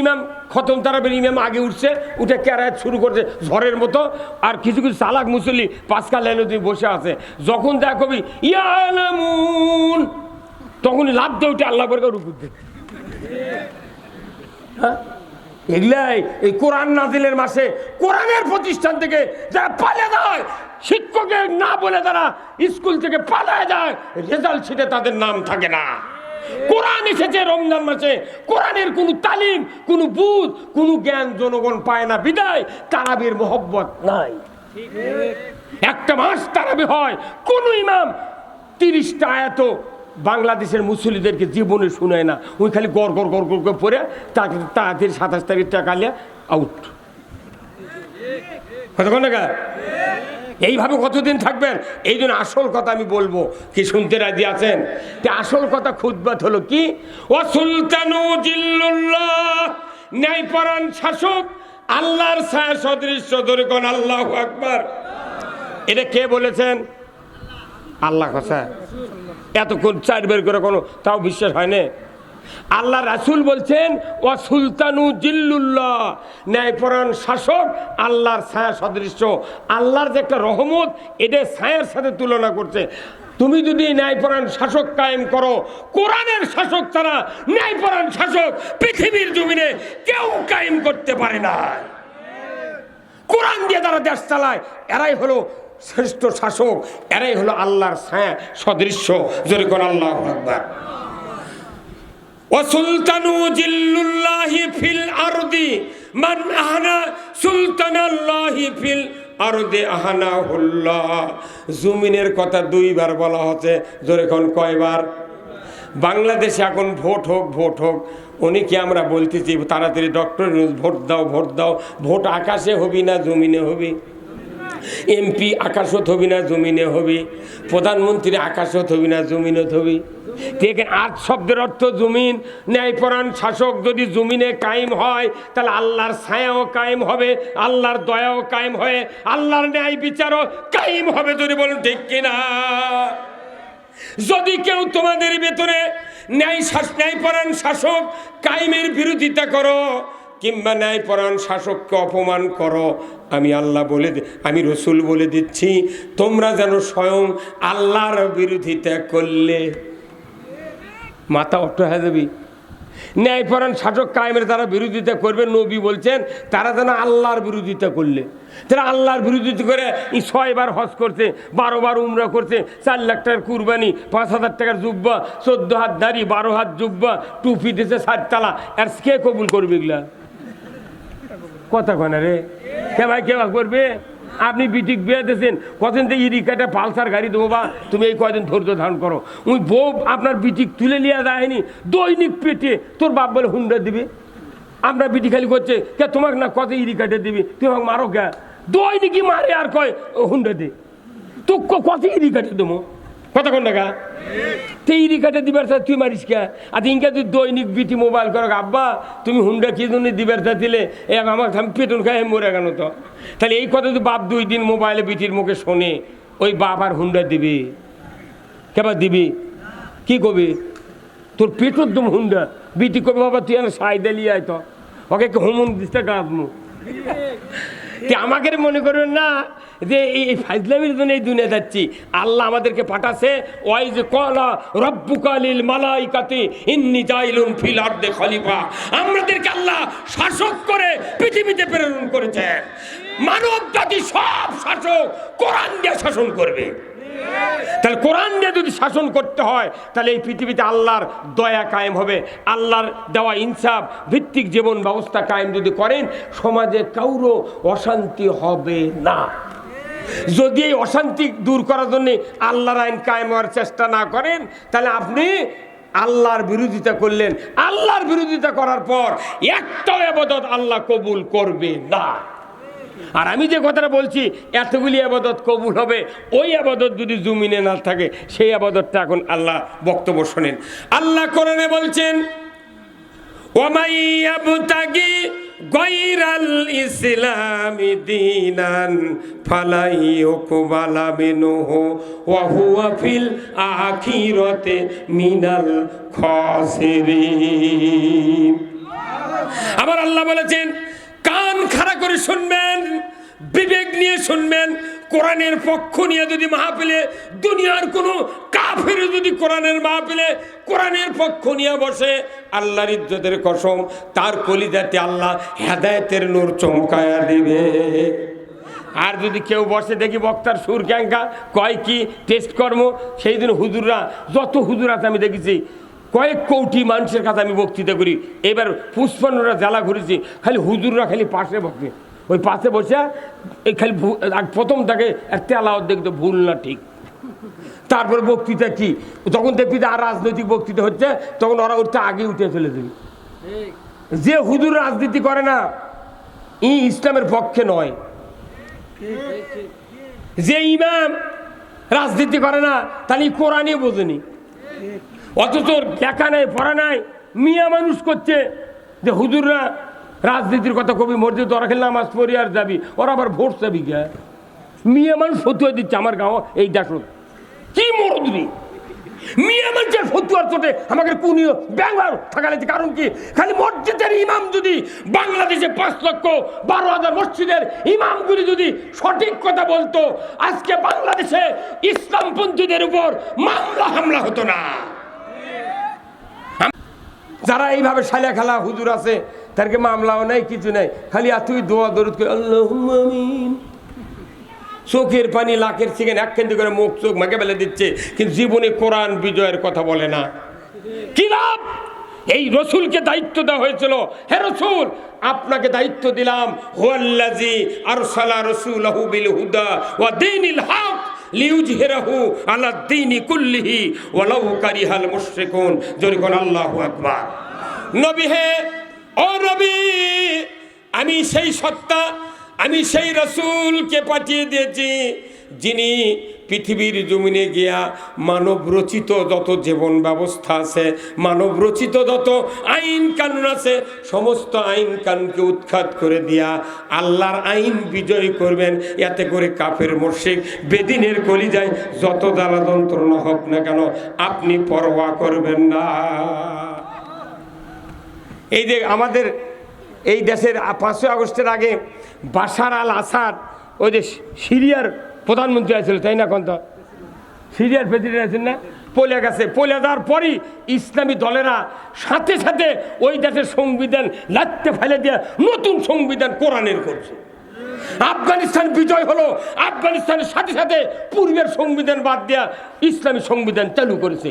ইমাম খতম তারাবির ইমাম আগে উঠছে, উঠে ক্যারায়াত শুরু করছে ঝড়ের মতো। আর কিছু কিছু চালাক মুসল্লি 5 লাইনে দিয়ে বসে আছে, যখন যা কবি ইয়ালামুন তখনই লাভ দিয়ে উঠে আল্লাহ করে রুকু দেয়। হ্যাঁ, এগুলাই এই কোরআন নাজিলের মাসে কোরআনের প্রতিষ্ঠান থেকে যারা পালিয়ে যায়, শিক্ষকের না বলে তারা স্কুল থেকে পালিয়ে যায়, রেজাল্ট শিটে তাদের নাম থাকে না। কোরআন এসেছে রমজান মাসে, কোরআনের কোনো তালিম, কোনো বুঝ, কোনো জ্ঞান জনগণ পায় না, বিদায় তারাবির মোহব্বত নাই। একটা মাস তারাবি হয়, কোন ইমাম 30টা আয়াত বাংলাদেশের মুসল্লিদেরকে জীবনে শুনায় না। ওই খালি গড় গড় গড় গড় করে পড়ে তাকে তাড়াতাড়ি 27 তারিখ টাকা নিয়ে আউট। এইভাবে কতদিন থাকবেন? এই জন্য আসল কথা আমি বলবো, কি শুনতে রাজি আছেন? তে আসল কথা খুতবাত হলো কি, ও সুলতানু জিল্লুল্লাহ, ন্যায়পরায়ণ শাসক আল্লাহর ছায়া সদৃশ্য। ধরে কোন আল্লাহু আকবার। এটা কে বলেছেন? আল্লাহ কথা। এতক্ষণ চারবার করে কোনো তাও বিশ্বাস হয় না। আল্লাহ রাসূল বলছেন ও সুলতানু জিল্লুল্লাহ, ন্যায়পরায়ণ শাসক আল্লাহর ছায়া সদৃশ্য। আল্লাহর যে একটা রহমত, এটা ছায়ার সাথে তুলনা করছে। তুমি যদি ন্যায়পরায়ণ শাসক কায়েম করো, কোরআনের শাসক ছাড়া ন্যায়পরায়ণ শাসক পৃথিবীর জমিনে কেউ কায়েম করতে পারে না। কোরআন দিয়ে তারা দেশ চালায়, এরাই হলো শ্রেষ্ঠ শাসক, এরাই হলো আল্লাহর ছায়া সদৃশ্য। জোরে কোন আল্লাহু আকবার। ওয়াসুলতানু জিল্লুল্লাহি ফিল আরদি মান আহানা সুলতানাল্লাহি ফিল আরদি আহানাহুল্লাহ। জমিনের কথা দুইবার বলা হচ্ছে। জোরে কোন কয়বার? বাংলাদেশে এখন ভোট হোক ভোট হোক, অনেকে আমরা বলতেছি তাড়াতাড়ি ডক্টর ভোট দাও ভোট দাও। ভোট আকাশে হবি না জমিনে হবি? এমপি আকাশত হবি না জমিনে হবি? প্রধানমন্ত্রী আকাশত হবি না জমিনত হবি? দেখেন, আজ শব্দের অর্থ জমিন। ন্যায়পরায়ণ শাসক যদি জমিনে কায়েম হয়, তাহলে আল্লাহর ছায়াও কায়েম হবে, আল্লাহর দয়াও কায়েম হবে, আল্লাহর ন্যায় বিচারও কায়েম হবে। যদি বলুন ঠিক কিনা? যদি কেউ তোমাদের ভেতরে ন্যায়পরায়ণ শাসক কায়েমের বিরোধিতা করো, কিংবা ন্যায়পরায়ণ শাসককে অপমান করো, আমি আল্লাহ আমি রসুল বলে দিচ্ছি, তোমরা যেন স্বয়ং আল্লাহর বিরোধিতা করলে মাথা অট্ট হয়ে যাবি। ন্যায়পরায়ণ শাসক কায়েমের তারা বিরোধিতা করবে, নবী বলছেন তারা যেন আল্লাহর বিরোধিতা করলে। তারা আল্লাহর বিরোধিতা করে 6 বার হজ করছে, 12 বার উমরা করছে, 4 লাখ টাকার কুরবানি, 5,000 টাকার জুব্বা, 14 হাত দাড়ি, 12 হাত জুব্বা, টুপি দিয়েছে 7 তালা। আর কে কবুল করবে এগুলা? কথা কয় না রে, কে ভাই কে করবে? আপনি বিটিক বিয়ে দিয়েছেন, কতদিন থেকে ইরিকাটা পালসার গাড়ি দেবো, বা তুমি এই কয়দিন ধৈর্য ধারণ করো। ওই বউ আপনার বিটিক তুলে নিয়ে যায়নি, দৈনিক পেটে তোর বাপ বলে হুন্ডা দিবি। আমরা বিটি খালি করছে কে তোমাকে না কত ইরিকাটা দিবি, তুমি আমাকে মারো কে? দৈনিকই মারে আর কয় হুন্ডা দে। তো কত ইরিকাটা দেবো? কত কোন টাকা ইরিকাটা দিবার তুই মারিস কে? আর ইনকা তুই দৈনিক বিটি মোবাইল করো, আব্বা তুমি হুন্ডা কি জন্য দিবার দিলে আমাকে আমি পেটন খাই মরে গেল। তো তাহলে এই কথা তুই বাপ 2 দিন মোবাইলে বিটির মুখে শোনে, ওই বাপ আর হুন্ডা দিবি কেবার দিবি? কি কবি? তোর পেটর দম হুন্ডা। বিটি কবি বাবা তুই আর সাই দিলি আয়, তো ওকে হোমন দিতে গাঁদমু। আমাকে মনে করবেন না যে এই ফাইজলামির জন্য এই দুনিয়া যাচ্ছি। আল্লাহ আমাদেরকে পাঠাছে, ওই যে কলা রব্বুকালিল মালাইকাতি ইন্নী জাইলুন ফিল আরদি খলিফা। আমাদেরকে আল্লাহ শাসক করে পৃথিবীতে প্রেরণ করেছেন। মানব জাতি সব শাসক কোরআন দিয়ে শাসন করবে। তাহলে কোরআন দিয়ে যদি শাসন করতে হয়, তাহলে এই পৃথিবীতে আল্লাহর দয়া কায়েম হবে। আল্লাহর দেওয়া ইনসাফ ভিত্তিক জীবন ব্যবস্থা কায়েম যদি করেন, সমাজে কারো অশান্তি হবে না। যদি এই অশান্তি দূর করার জন্য আল্লাহর আইন কায়েম হওয়ার চেষ্টা না করেন, তাহলে আপনি আল্লাহর বিরোধিতা করলেন। আল্লাহর বিরোধিতা করার পর একটাও ইবাদত আল্লাহ কবুল করবে না। আর আমি যে কথাটা বলছি, এতগুলি আবাদত কবুল হবে, ওই আবাদত যদি জমিনে না থাকে, সেই আবাদতটা এখন আল্লাহ বক্তব্য শোনেন। আল্লাহ কোরআনে বলছেন, ওয়ামাই ইয়াবতাগি গায়রাল ইসলামি দীনান ফালাই ইউকবালা মিনহু ওয়া হুয়া ফিল আখিরাতি মিনাল খাসিরিন। আবার আল্লাহ বলেছেন, কান খাড়া করে শুনবেন, বিবেক নিয়ে শুনবেন। কোরআনের পক্ষ নিয়ে যদি মাহফিলে দুনিয়ার কোনো কাফের যদি কোরআনের মাহফিলে কোরআনের পক্ষ নিয়ে বসে, আল্লাহর ইজ্জতের কসম তার কলিজাতে আল্লাহ হেদায়েতের নূর চমকায়া দিবে। আর যদি কেউ বসে দেখি বক্তার সুর ক্যাঙ্কা কয় কি টেস্ট কর্ম, সেই দিন হুজুররা যত হুজুর আছে আমি দেখেছি, কয়েক কোটি মানুষের কাছে আমি বক্তৃতা করি। এবার 55টা জেলা ঘুরেছি, খালি হুজুররা খালি পাশে বসে, ওই পাশে বসে এই খালি প্রথম তাকে তেলাওয়াত দেখতে ভুল না ঠিক। তারপর বক্তৃতা কি, যখন দেখবি আর রাজনৈতিক বক্তৃতা হচ্ছে, তখন ওরা উঠতে আগে উঠে চলে যাবে। যে হুজুর রাজনীতি করে না, ই ইসলামের পক্ষে নয়। যে ইমাম রাজনীতি করে না তাহলে কোরআনই বোঝেনি, অথচ লেখা নাই পড়া নাই, মিয়া মানুষ করছে যে হুজুররা রাজনীতির কথা কবি মসজিদ ওরা খেলে নামাজ পড়ি আর যাবি, ওরা আবার ভোট চাবি গা। মিয়া মানুষ ফতুয়া দিচ্ছে আমার গাঁও এই দাসত কি মরদুরি মিয়া মানুষের ফতুয়ার চোটে আমাকে কুনিও ব্যাঙ্গার থাকা লাগছে। কারণ কি, খালি মসজিদের ইমাম যদি বাংলাদেশে 5,12,000 মসজিদের ইমামগুলি যদি সঠিক কথা বলতো, আজকে বাংলাদেশে ইসলামপন্থীদের উপর মামলা হামলা হতো না। যারা এইভাবে শালা খালা হুজুর আছে তাদেরকে মামলাও নাই, কিছু নাই, খালি তুই দোয়া দরুদ করে আল্লাহুম্মা আমিন, চোখের পানি লাখের চিকেন একখান করে মুখ চোখ মাকে বেলে দিচ্ছে, কিন্তু জীবনে কোরআন বিজয়ের কথা বলে না। কি লাভ? এই রসুলকে দায়িত্ব দেওয়া হয়েছিল, হে রসুল আপনাকে দায়িত্ব দিলাম, হুয়াল্লাযী আরসালা রাসূলাহু বিল হুদা ওয়া দীনিল হক লিইয়ুযহিরাহু আলা দ্বীনি কুল্লিহি ওয়ালাউ কারিহাল মুশরিকুন। জোরে কোন আল্লাহু আকবার। নবী হে, ও নবী, আমি সেই সত্তা, আমি সেই রসুলকে পাঠিয়ে দিয়েছি যিনি পৃথিবীর জমিনে গিয়া মানব রচিত যত জীবন ব্যবস্থা আছে, মানব রচিত যত আইন কানুন আছে, সমস্ত আইন কানুনকে উৎখাত করে দিয়া আল্লাহর আইন বিজয় করবেন। এতে করে কাফের মুশরিক বেদিনের কলিজায় যত জ্বালা যন্ত্রণা হোক না কেন আপনি পরোয়া করবেন না। এই যে আমাদের এই দেশের 5 আগস্টের আগে বাশার আল আসাদ ওই যে সিরিয়ার প্রধানমন্ত্রী আছিল, তাই না? কন্ত সিরিয়ার প্রেসিডেন্ট আছেন না, পলে গেছে। পলে যাওয়ার পরই ইসলামী দলেরা সাথে সাথে ওই দেশের সংবিধান লাত্তে ফেলে দিয়ে নতুন সংবিধান কোরআনের করছে। আফগানিস্তান বিজয় হলো, আফগানিস্তানের সাথে সাথে পূর্বের সংবিধান বাদ দেয়া ইসলামী সংবিধান চালু করেছে।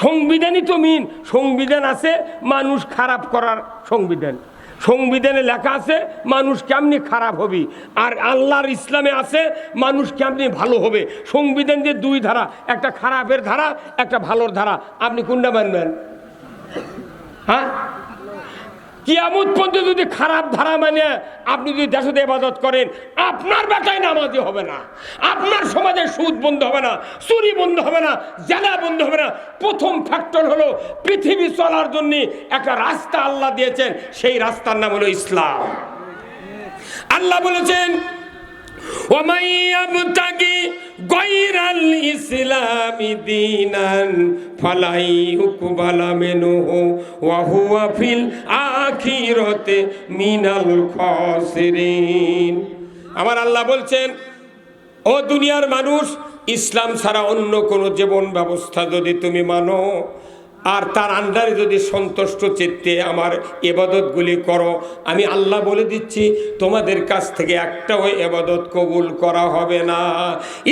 সংবিধানই তো মিন, সংবিধান আছে মানুষ খারাপ করার সংবিধান, সংবিধানে লেখা আছে মানুষ কেমনি খারাপ হবে, আর আল্লাহর ইসলামে আছে মানুষ কেমনি ভালো হবে। সংবিধান যে 2 ধারা, একটা খারাপের ধারা একটা ভালোর ধারা, আপনি কোনটা মানবেন? হ্যাঁ, কিয়ামত পর্যন্ত যদি খারাপ ধারা মানে আপনি যদি দেশে ইবাদত করেন, আপনার বেটায় নামাজি হবে না, আপনার সমাজে সুদ বন্ধ হবে না, চুরি বন্ধ হবে না, জেনা বন্ধ হবে না। প্রথম ফ্যাক্টর হলো পৃথিবী চলার জন্য একটা রাস্তা আল্লাহ দিয়েছেন, সেই রাস্তার নাম হলো ইসলাম। আল্লাহ বলেছেন ওয়া ইয়াবতাগি গায়রাল ইসলামি দীনান ফালাই ইউকবালা মিনহু ওয়া হুয়া ফিল আখিরাতি মিনাল খাসিরিন। আমার আল্লাহ বলছেন, ও দুনিয়ার মানুষ, ইসলাম ছাড়া অন্য কোনো জীবন ব্যবস্থা যদি তুমি মানো আর তার আন্ডারে যদি সন্তুষ্ট চিত্তে আমার ইবাদতগুলি করো, আমি আল্লাহ বলে দিচ্ছি তোমাদের কাছ থেকে একটাও ইবাদত কবুল করা হবে না।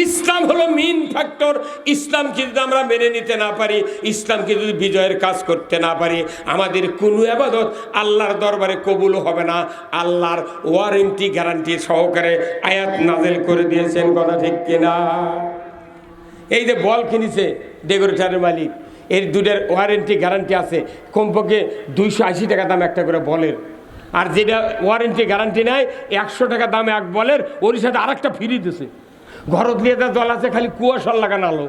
ইসলাম হলো মেইন ফ্যাক্টর। ইসলামকে যদি আমরা মেনে নিতে না পারি, ইসলামকে যদি বিজয়ের কাজ করতে না পারি, আমাদের কোনো ইবাদত আল্লাহর দরবারে কবুল হবে না। আল্লাহর ওয়ারেন্টি গ্যারান্টি সহকারে আয়াত নাযিল করে দিয়েছেন, কথা ঠিক কিনা? এই যে বল কিনেছে ডেকোরেটরের মালিক, এর 2টার ওয়ারেন্টি গ্যারান্টি আছে, কমপক্ষে 280 টাকা দাম একটা করে বলের। আর যেটা ওয়ারেন্টি গ্যারান্টি নেয় 100 টাকা দামে এক বলের, ওর সাথে আরেকটা ফ্রি দিছে। ঘরত নিয়ে তার জল আছে, খালি কুয়াশার লাগানো আলো।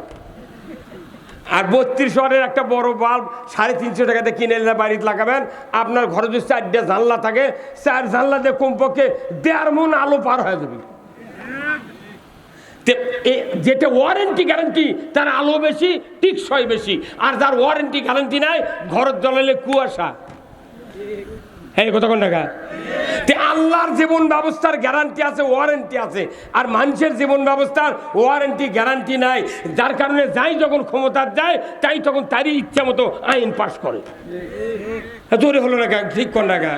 আর 32 ওয়াটের একটা বড় বাল্ব 350 টাকাতে কিনে এনে বাড়িতে লাগাবেন। আপনার ঘরে যদি 4টা জানলা থাকে, 4 জানলা দিয়ে কমপক্ষে 1.5 মণ আলো পার হয়ে যাবে। যেটা ওয়ারেন্টি গ্যারান্টি তার আলো বেশি, টিকসই বেশি। আর যার ওয়ারেন্টি গ্যারান্টি নাই, ঘরের জ্বলালে কুয়াশা। হ্যাঁ, কত কোন টাকা? আল্লাহর জীবন ব্যবস্থার গ্যারান্টি আছে, ওয়ারেন্টি আছে, আর মানুষের জীবন ব্যবস্থার ওয়ারেন্টি গ্যারান্টি নাই। যার কারণে যাই যখন ক্ষমতার যায় তাই তখন তারই ইচ্ছা মতো আইন পাশ করে। তোরে হলো না, ঠিক কোন টাকা?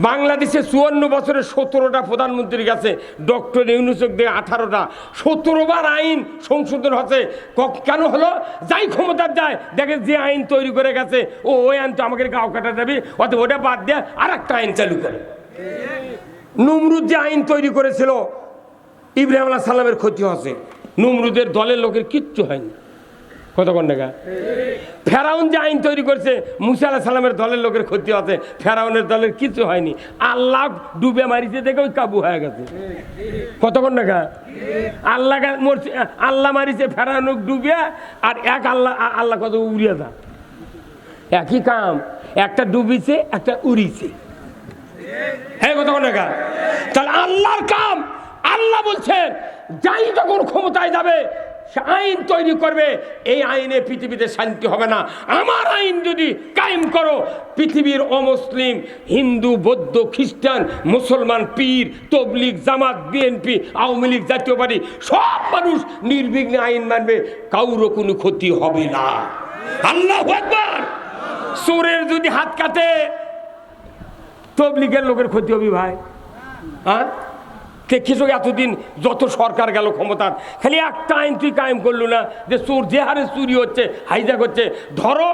বাংলাদেশে 54 বছরে 17টা প্রধানমন্ত্রীর কাছে, ডক্টর ইউনূসকে দিয়ে 18টা, 17 বার আইন সংশোধন হচ্ছে। কেন হলো? যাই ক্ষমতার যায় দেখে যে আইন তৈরি করে গেছে, ওই আইন তো আমাকে গাও কাটা যাবে, অথবা ওটা বাদ দিয়ে আর একটা আইন চালু করে। নমরুদ যে আইন তৈরি করেছিল, ইব্রাহিম আলাইহিস সালামের ক্ষতি হচ্ছে, নমরুদের দলের লোকের কিচ্ছু হয়নি। কতক্ষণ টাকা ফেরাউন যে আইন তৈরি করছে মুসা আলাইহিস সালামের দলের লোকের ক্ষতি আছে, ফেরাউনের দলের কিছু হয়নি। আল্লাহ ডুবে মারিতে দেখে ওই কাবু হয়ে গেছে। কতক্ষণ টাকা আল্লাহ মারিছে ফেরাউন ডুবে, আর এক আল্লাহ কত উড়িয়ে দা, একই কাম, একটা ডুবিছে একটা উড়িছে। হ্যাঁ কতক্ষণ টাকা তাহলে আল্লাহর কাম। আল্লাহ বলছেন যাই যখন ক্ষমতায় যাবে সে আইন তৈরি করবে, এই আইনে পৃথিবীতে শান্তি হবে না। আমার আইন যদি কায়েম করো, পৃথিবীর অমুসলিম, হিন্দু, বৌদ্ধ, খ্রিস্টান, মুসলমান, পীর, তবলিগ, জামাত, বিএনপি, আওয়ামী লীগ, জাতীয় পার্টি সব মানুষ নির্বিঘ্নে আইন মানবে, কারো কোনো ক্ষতি হবে না। আল্লাহু আকবার। চোরের যদি হাত কাটে তবলিগের লোকের ক্ষতি হবে ভাই। হ্যাঁ কিছু এতদিন যত সরকার গেল ক্ষমতার, খালি একটা আইন তুই কায়েম করলো না, যে চোর যে হারে চুরি হচ্ছে, হাইজাক হচ্ছে, ধরো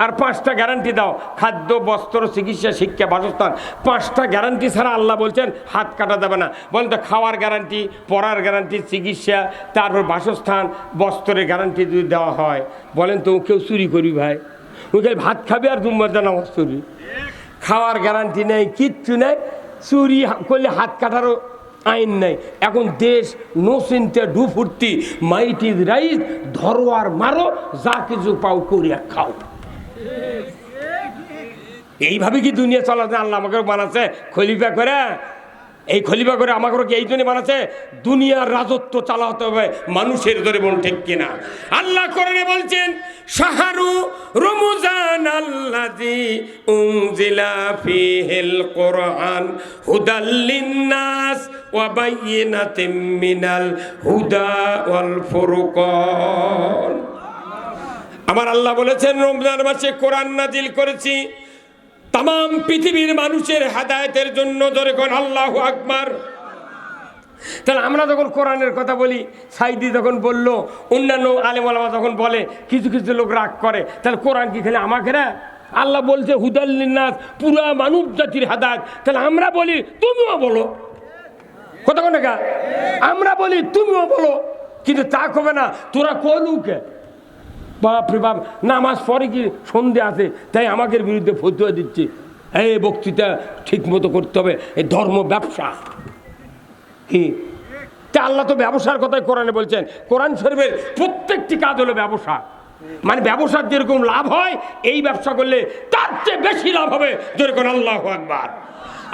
আর 5টা গ্যারান্টি দাও, খাদ্য, বস্ত্র, চিকিৎসা, শিক্ষা, বাসস্থান। 5টা গ্যারান্টি ছাড়া আল্লাহ বলছেন হাত কাটা যাবে না। বলেন তো খাওয়ার গ্যারান্টি, পড়ার গ্যারান্টি, চিকিৎসা, তারপর বাসস্থান, বস্ত্রের গ্যারান্টি যদি দেওয়া হয়, বলেন তো কেউ চুরি করবি ভাই? ওই খালি ভাত খাবে আর জুম্মার নামাজ চুরি। খাওয়ার গ্যারান্টি নেই, কিচ্ছু নেই, চুরি করলে হাত কাটারও আইন নেই। এখন দেশ নো চিন্তা ডু ফুর্তি, মাইট ইজ রাইট, ধরো আর মারো, যা কিছু পাও করিয়া খাও। এইভাবে কি দুনিয়া চলাতে? আল্লাহ আমাকে বানাচ্ছে খলিফা করে, এই খলিফা করে আমাকে কি এই জন্য বানাচ্ছে? দুনিয়ার রাজত্ব চালাতে হবে মানুষের ধরে, বল ঠিক কিনা? আল্লাহ কোরআনে বলছেন শাহরু রমজান আল্লাযী উনজিলা ফীহিল কুরআন হুদাল লিন-নাস ওয়া বায়িনাতিম মিনাল হুদা ওয়াল ফুরকান। আমার আল্লাহ বলেছেন রমজান মাসে কোরআন নাজিল করেছি তাম পৃথিবীর মানুষের হেদায়েতের জন্য। ধরে কোন আল্লাহু আকবার। তাহলে আমরা যখন কোরআনের কথা বলি, সাইদি যখন বললো, অন্যান্য আলেম ওলামা যখন বলে, কিছু কিছু লোক রাগ করে, তাহলে কোরআন কি খালি আমাকে না? আল্লাহ বলছে হুদাল লিন-নাস, পুরা মানব জাতির হেদায়েত। তাহলে আমরা বলি তুমিও বলো, কতক্ষণ টাকা আমরা বলি তুমিও বলো, কিন্তু তা কবে না। তোরা কলুকে বাপরে বাপ, নামাজ পরে কি সন্ধে আছে তাই আমাদের বিরুদ্ধে ফতুয়া দিচ্ছে, এই বক্তৃতা ঠিক মতো করতে হবে, এই ধর্ম ব্যবসা কি? তা আল্লাহ তো ব্যবসার কথাই কোরআনে বলছেন। কোরআন শরীফের প্রত্যেকটি কাজ হলো ব্যবসা। মানে ব্যবসার যেরকম লাভ হয়, এই ব্যবসা করলে তার চেয়ে বেশি লাভ হবে। যেরকম আল্লাহু আকবার।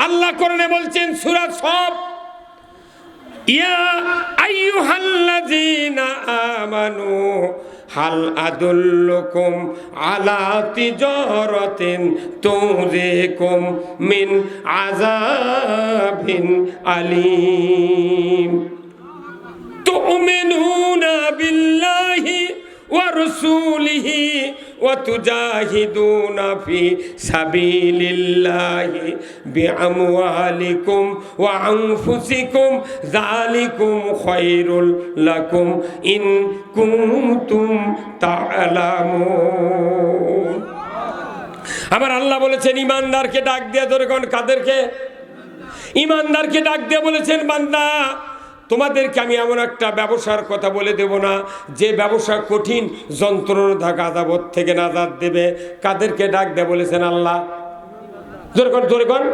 আল্লাহ কোরআনে বলছেন সূরা সফ, ইয়া আইয়ুহাল্লাযীনা আমানু হাল আদুল্লুকুম আলা তিজারাতিন তুনজিকুম মিন আযাবিন আলীম তুমিনুনা বিল্লাহি ওয়া রাসূলিহি ওয়া তুজাহিদুনা ফি সাবিলিল্লাহি বিআমওয়ালিকুম ওয়া আনফুসিকুম যালিকুম খায়রুল লাকুম ইন কুনতুম তা'লামুন। আমার আল্লাহ বলেছেন ঈমানদারকে ডাক দিয়ে, ধরে কোন কাদেরকে? ঈমানদারকে ডাক দিয়ে বলেছেন বান্দা তোমাদেরকে আমি এমন একটা ব্যবসার কথা বলে দেব না, যে ব্যবসা কঠিন যন্ত্রণা আযাব থেকে নাজাত দেবে। কাদেরকে ডাক দিয়ে বলেছেন আল্লাহ? জোরে কোন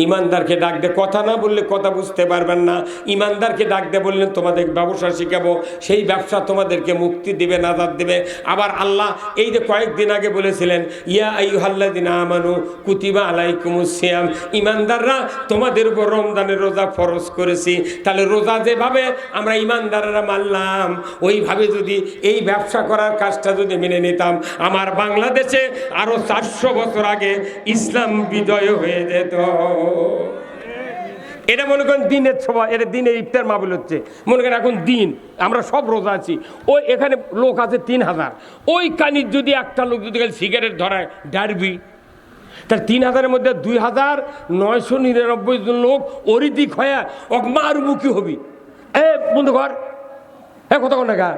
ইমানদারকে ডাক দে। কথা না বললে কথা বুঝতে পারবেন না। ইমানদারকে ডাক দে বললেন তোমাদের ব্যবসা শিখাবো, সেই ব্যবসা তোমাদেরকে মুক্তি দেবে, নাজাত দেবে। আবার আল্লাহ এই যে কয়েকদিন আগে বলেছিলেন ইয়া আইয়ুহাল্লাযীনা আমানু কুতিবা আলাইকুমুস সিয়াম, ইমানদাররা তোমাদের উপর রমজানের রোজা ফরজ করেছি। তাহলে রোজা যেভাবে আমরা ইমানদাররা মানলাম, ওইভাবে যদি এই ব্যবসা করার কাজটা যদি মেনে নিতাম, আমার বাংলাদেশে আরো 400 বছর আগে ইসলাম বিজয় হয়ে যেত। এটা মনে করেন দিনের সময়, এটা দিনের ইফতার মাহফিল হচ্ছে, মনে করেন এখন দিন আমরা সব রোজা আছি, ওই এখানে লোক আছে 3000, ওই কানির যদি একটা লোক যদি সিগারেট ধরায় ডারবি, তার 3000-এর মধ্যে 2999 জন লোক অরিদিক হয়ে মারুমুখী হবি। বন্ধু ঘর কতক্ষণ টাকা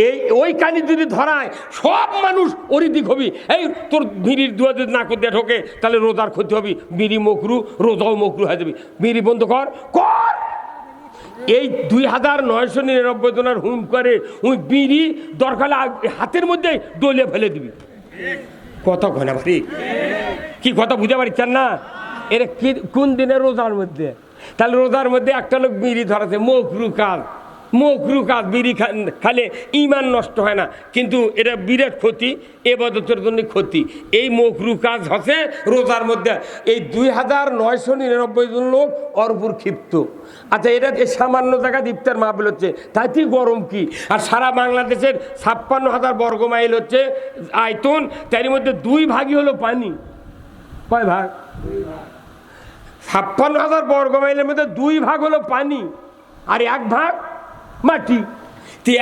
এই ওই কানি যদি ধরায় সব মানুষ অরিদিক হবি। এই তোর বিড়ির দুয়া যদি না করতে ঢোকে তাহলে রোজার ক্ষতি হবি, বিড়ি মকরু, রোজাও মকরু হয়ে যাবি। বিড়ি বন্ধ কর। এই 2999 জনের হুম করে ওই বিড়ি দরকার হাতের মধ্যে ডলে ফেলে দিবি। কত ঘনা ভারি কি কথা বুঝতে পারছেন না? এর কি কোন দিনে? রোজার মধ্যে। তাহলে রোজার মধ্যে একটা লোক বিড়ি ধরাছে, মকরু কাজ বিড়ি খালে ইমান নষ্ট হয় না, কিন্তু এটা বিরাট ক্ষতি, এবাদতের জন্য ক্ষতি। এই মকরু কাজ হচ্ছে রোজার মধ্যে। এই 2999 জন লোক অরপুর ক্ষিপ্ত। আচ্ছা, এটা সামান্য জায়গা ইফতার মাহফিল হচ্ছে, তাইতেই গরম কি? আর সারা বাংলাদেশের 56,000 বর্গ মাইল হচ্ছে আয়তন, তার মধ্যে 2 ভাগই হলো পানি। কয় ভাগ? 56,000 বর্গ মাইলের মধ্যে 2 ভাগ হলো পানি, আর 1 ভাগ মাটি।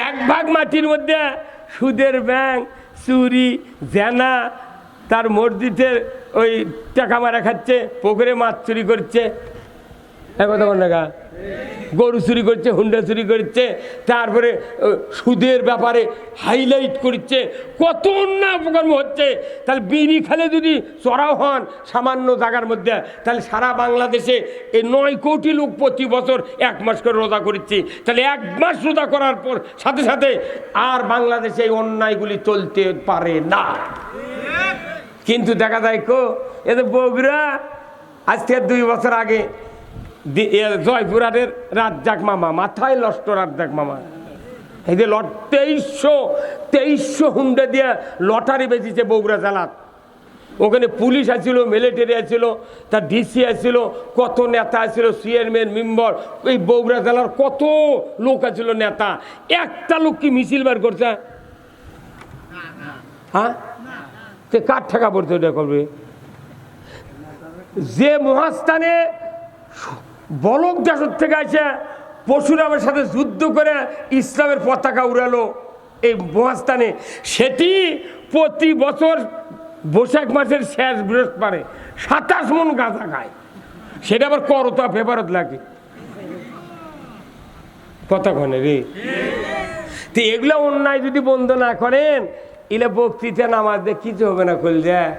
1 ভাগ মাটির মধ্যে সুদের ব্যাংক, চুরি, জেনা, তার মসজিদের ওই টাকা মারা খাচ্ছে, পুকুরে মাছ চুরি করছে, গরু চুরি করছে, হুন্ডা চুরি করছে, তারপরে সুদের ব্যাপারে হাইলাইট করছে, কত অন্যায় অপকর্ম হচ্ছে। তাহলে বিড়ি খেলে যদি চড়াও হন সামান্য জায়গার মধ্যে, তাহলে সারা বাংলাদেশে এই 9 কোটি লোক প্রতি বছর 1 মাস করে রোজা করছে। তাহলে 1 মাস রোজা করার পর সাথে সাথে আর বাংলাদেশে এই অন্যায়গুলি চলতে পারে না। কিন্তু দেখা যায় এদের বগুড়া আজ থেকে 2 বছর আগে জয়পুরহাটের রাজ্জাক মামা, মাথায় লষ্ট রাজ্জাক মামা, এই যে 2300 হুন্ডা দিয়ে লটারি বেঁচেছে বগুড়া জেলাত। ওখানে পুলিশ আসছিল, মিলিটারি আসছিল, তার ডিসি আসছিল, কত নেতা আসছিল, চেয়ারম্যান, মেম্বার, এই বগুড়া জেলার কত লোক আসছিল, নেতা। একটা লোক কি মিছিল বার করছে? হ্যাঁ, কার টাকা পড়ছে ওটা করবে? যে মহাস্থানে বলক দেশের থেকে আসে পরশুরামের সাথে যুদ্ধ করে ইসলামের পতাকা উড়ালো এই মহাস্থানে, সেটি প্রতি বছর বৈশাখ মাসের শেষ বৃহস্পতিবারে 27 মণ গাঁজা খায়। সেটা আবার করতা ফেভারত লাগে। কতক্ষণে রে? তো এগুলো অন্যায় যদি বন্ধ না করেন, এলে বক্তৃতা নামাজ দিয়ে কিছু হবে না। খুল যায়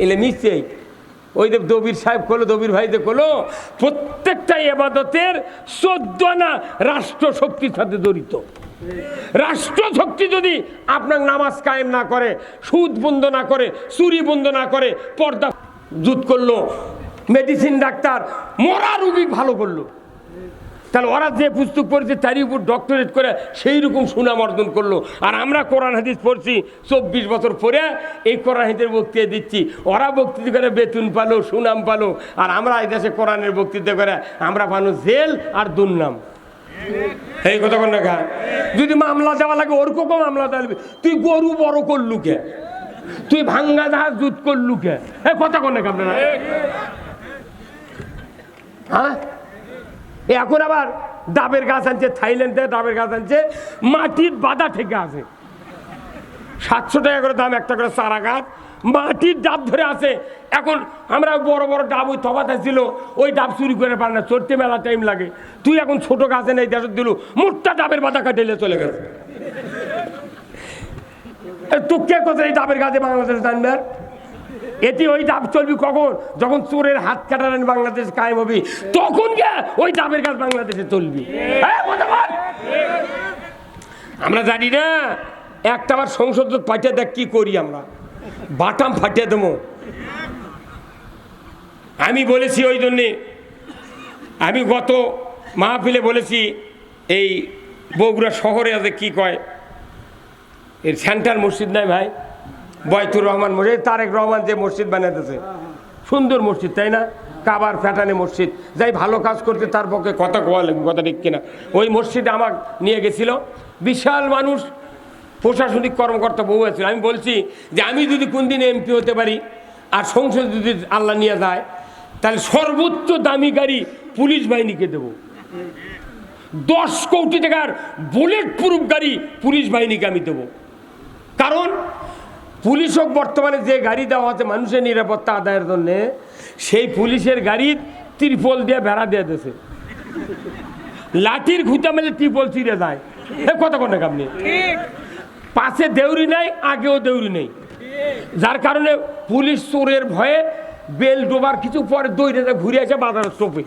এলে নিশ্চয়ই ওই যে দবির সাহেব করলো, দবির ভাইদের করলো, প্রত্যেকটা এবাদতের 14 আনা রাষ্ট্রশক্তির সাথে জড়িত। রাষ্ট্রশক্তি যদি আপনার নামাজ কায়েম না করে, সুদ বন্ধ না করে, চুরি বন্ধ না করে, পর্দা জুত করলো, মেডিসিন ডাক্তার মরা রুগী ভালো করলো, তাহলে ওরা যে পুস্তক পড়েছে তারই উপর ডক্টরেট করে সেই রকম সুনাম অর্জন করলো। আর আমরা কোরআন হাদিস পড়ছি 24 বছর পরে এই কোরআন হাদিসের বক্তৃতা দিচ্ছি। ওরা বক্তৃতা করে বেতন পালো, সুনাম পালো, আর আমরা এই দেশে কোরআনের বক্তৃতা করে আমরা পানো জেল আর দুর্নাম। এই কথা কোন দেখা? যদি মামলা দেওয়া লাগে ওর কম মামলা দেওয়া, তুই গরু বড় করলু কে? তুই ভাঙ্গা জাহাজ জুত করলু কে? এই কথা কোন দেখা আপনারা? হ্যাঁ, এখন আবার ডাবের গাছ আনছে, থাইল্যান্ডে ডাবের গাছ আনছে, মাটির বাধা থেকে আছে, 700 টাকা করে দাম একটা করে চারা গাছ, মাটির ডাব ধরে আছে। এখন আমরা বড় বড় ডাব ওই তফাত ছিল, ওই ডাব চুরি করে পারে না, চড়তে মেলা টাইম লাগে। তুই এখন ছোট গাছে নেই দেশ দিল, মোটটা ডাবের বাধা কাটিলে চলে গেছে। তুই কে কোথায় এই ডাবের গাছে বাংলাদেশ জানবে? এটি ওই ডাব চলবি কখন? যখন চোরের হাত কাটার বাংলাদেশ কায়েম হবে, তখন গে ওই ডাবের গাছ বাংলাদেশে চলবি। আমরা জানি না, একটা আবার সংসদ পাঠিয়ে দেখ কি করি আমরা, বাটাম ফাটিয়ে দেবো। আমি বলেছি, ওই জন্যে আমি গত মাহফিলে বলেছি, এই বগুড়া শহরে আছে কি কয়, এর সেন্টার মসজিদ নাই ভাই, বয়তুর রহমান মসজিদ, তারেক রহমান যে মসজিদ বানাতেছে, সুন্দর মসজিদ তাই না? কাবার ফ্যাটানে মসজিদ, যাই ভালো কাজ করতে তার পক্ষে কথা কোয়া লাগবে, কথা ঠিক কিনা? ওই মসজিদে আমাকে নিয়ে গেছিল, বিশাল মানুষ, প্রশাসনিক কর্মকর্তা বহু আছে। আমি বলছি যে আমি যদি কোন দিন এমপি হতে পারি আর সংসদ যদি আল্লাহ নিয়ে যায়, তাহলে সর্বোচ্চ দামি গাড়ি পুলিশ বাহিনীকে দেব। 10 কোটি টাকার বুলেট প্রুফ গাড়ি পুলিশ বাহিনীকে আমি দেব। কারণ পুলিশক বর্তমানে যে গাড়ি দেওয়া হচ্ছে মানুষের নিরাপত্তা আদায়ের জন্য, সেই পুলিশের গাড়ির ত্রিপল দিয়ে বেড়া দিয়ে দিয়েছে, লাঠির ঘুঁটা মেলে ত্রিপল চিরে যায়। কথা কোন আপনি? পাশে দেউরি নাই, আগেও দেউরি নেই, যার কারণে পুলিশ চোরের ভয়ে বেল ডোবার কিছু পরে দৌড়ে ঘুরে আসে বাজারের চোপে।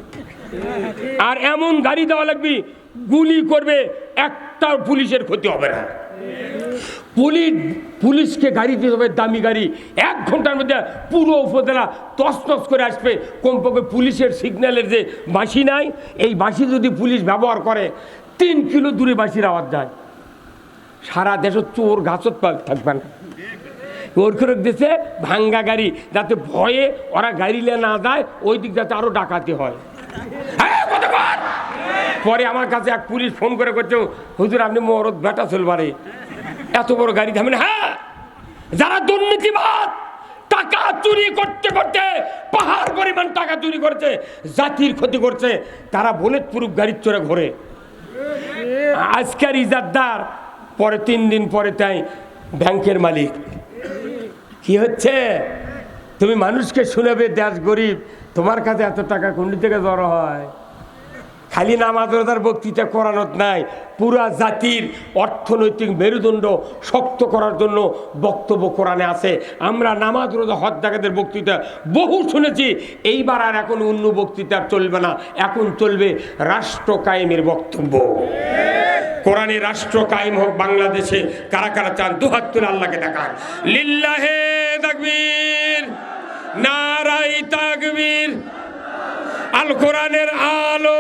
আর এমন গাড়ি দেওয়া লাগবে গুলি করবে, একটা পুলিশের ক্ষতি হবে না। পুলিশকে গাড়ি দিতে হবে, দামি গাড়ি। 1 ঘন্টার মধ্যে পুরো উপজেলা তছনছ করে আসবে। কমপক্ষে পুলিশের সিগন্যালের যে বাঁশি নাই, এই বাঁশি যদি পুলিশ ব্যবহার করে 3 কিলো দূরে বাঁশির আওয়াজ যায়। সারা দেশে চোর গাছত থাকবে না। ওর করে দিয়েছে ভাঙ্গা গাড়ি, যাতে ভয়ে ওরা গাড়ি নিয়ে না যায়, ওই দিক যাতে আরো ডাকাতি হয়। পরে আমার কাছে এক পুলিশ ফোন করে করছে, হুজুর আপনি মরদ বেটা চলবারে, এত বড় গাড়ি থামেন। হ্যাঁ, যারা দুর্নীতিবাদ, টাকা চুরি করতে করতে পাহাড় পরিমাণ টাকা চুরি করছে, জাতির ক্ষতি করছে, তারা বুলেট প্রুফ গাড়ির চড়ে ঘোরে। আজকের ইজাদদার, পরে 3 দিন পরে তাই ব্যাংকের মালিক। কি হচ্ছে? তুমি মানুষকে শুনাবে দেশ গরিব, তোমার কাছে এত টাকা কোন থেকে জড়ো হয়? খালি নামাজ রোজার বক্তৃতা করানোর নাই, পুরা জাতির অর্থনৈতিক মেরুদণ্ড শক্ত করার জন্য বক্তব্য কোরআনে আছে। আমরা নামাজ রোজা হজ জাকাতের বক্তৃতা বহু শুনেছি, এইবার আর এখন অন্য বক্তৃতা চলবে না, এখন চলবে রাষ্ট্র কায়েমের বক্তব্য। কোরআনে রাষ্ট্র কায়েম হোক বাংলাদেশে। কারা কারা চান? 2 হাত তুলে আল্লাহকে দেখান। লিল্লাহে তাকবীর, নারায়ে তাকবীর। আল কোরআনের আলো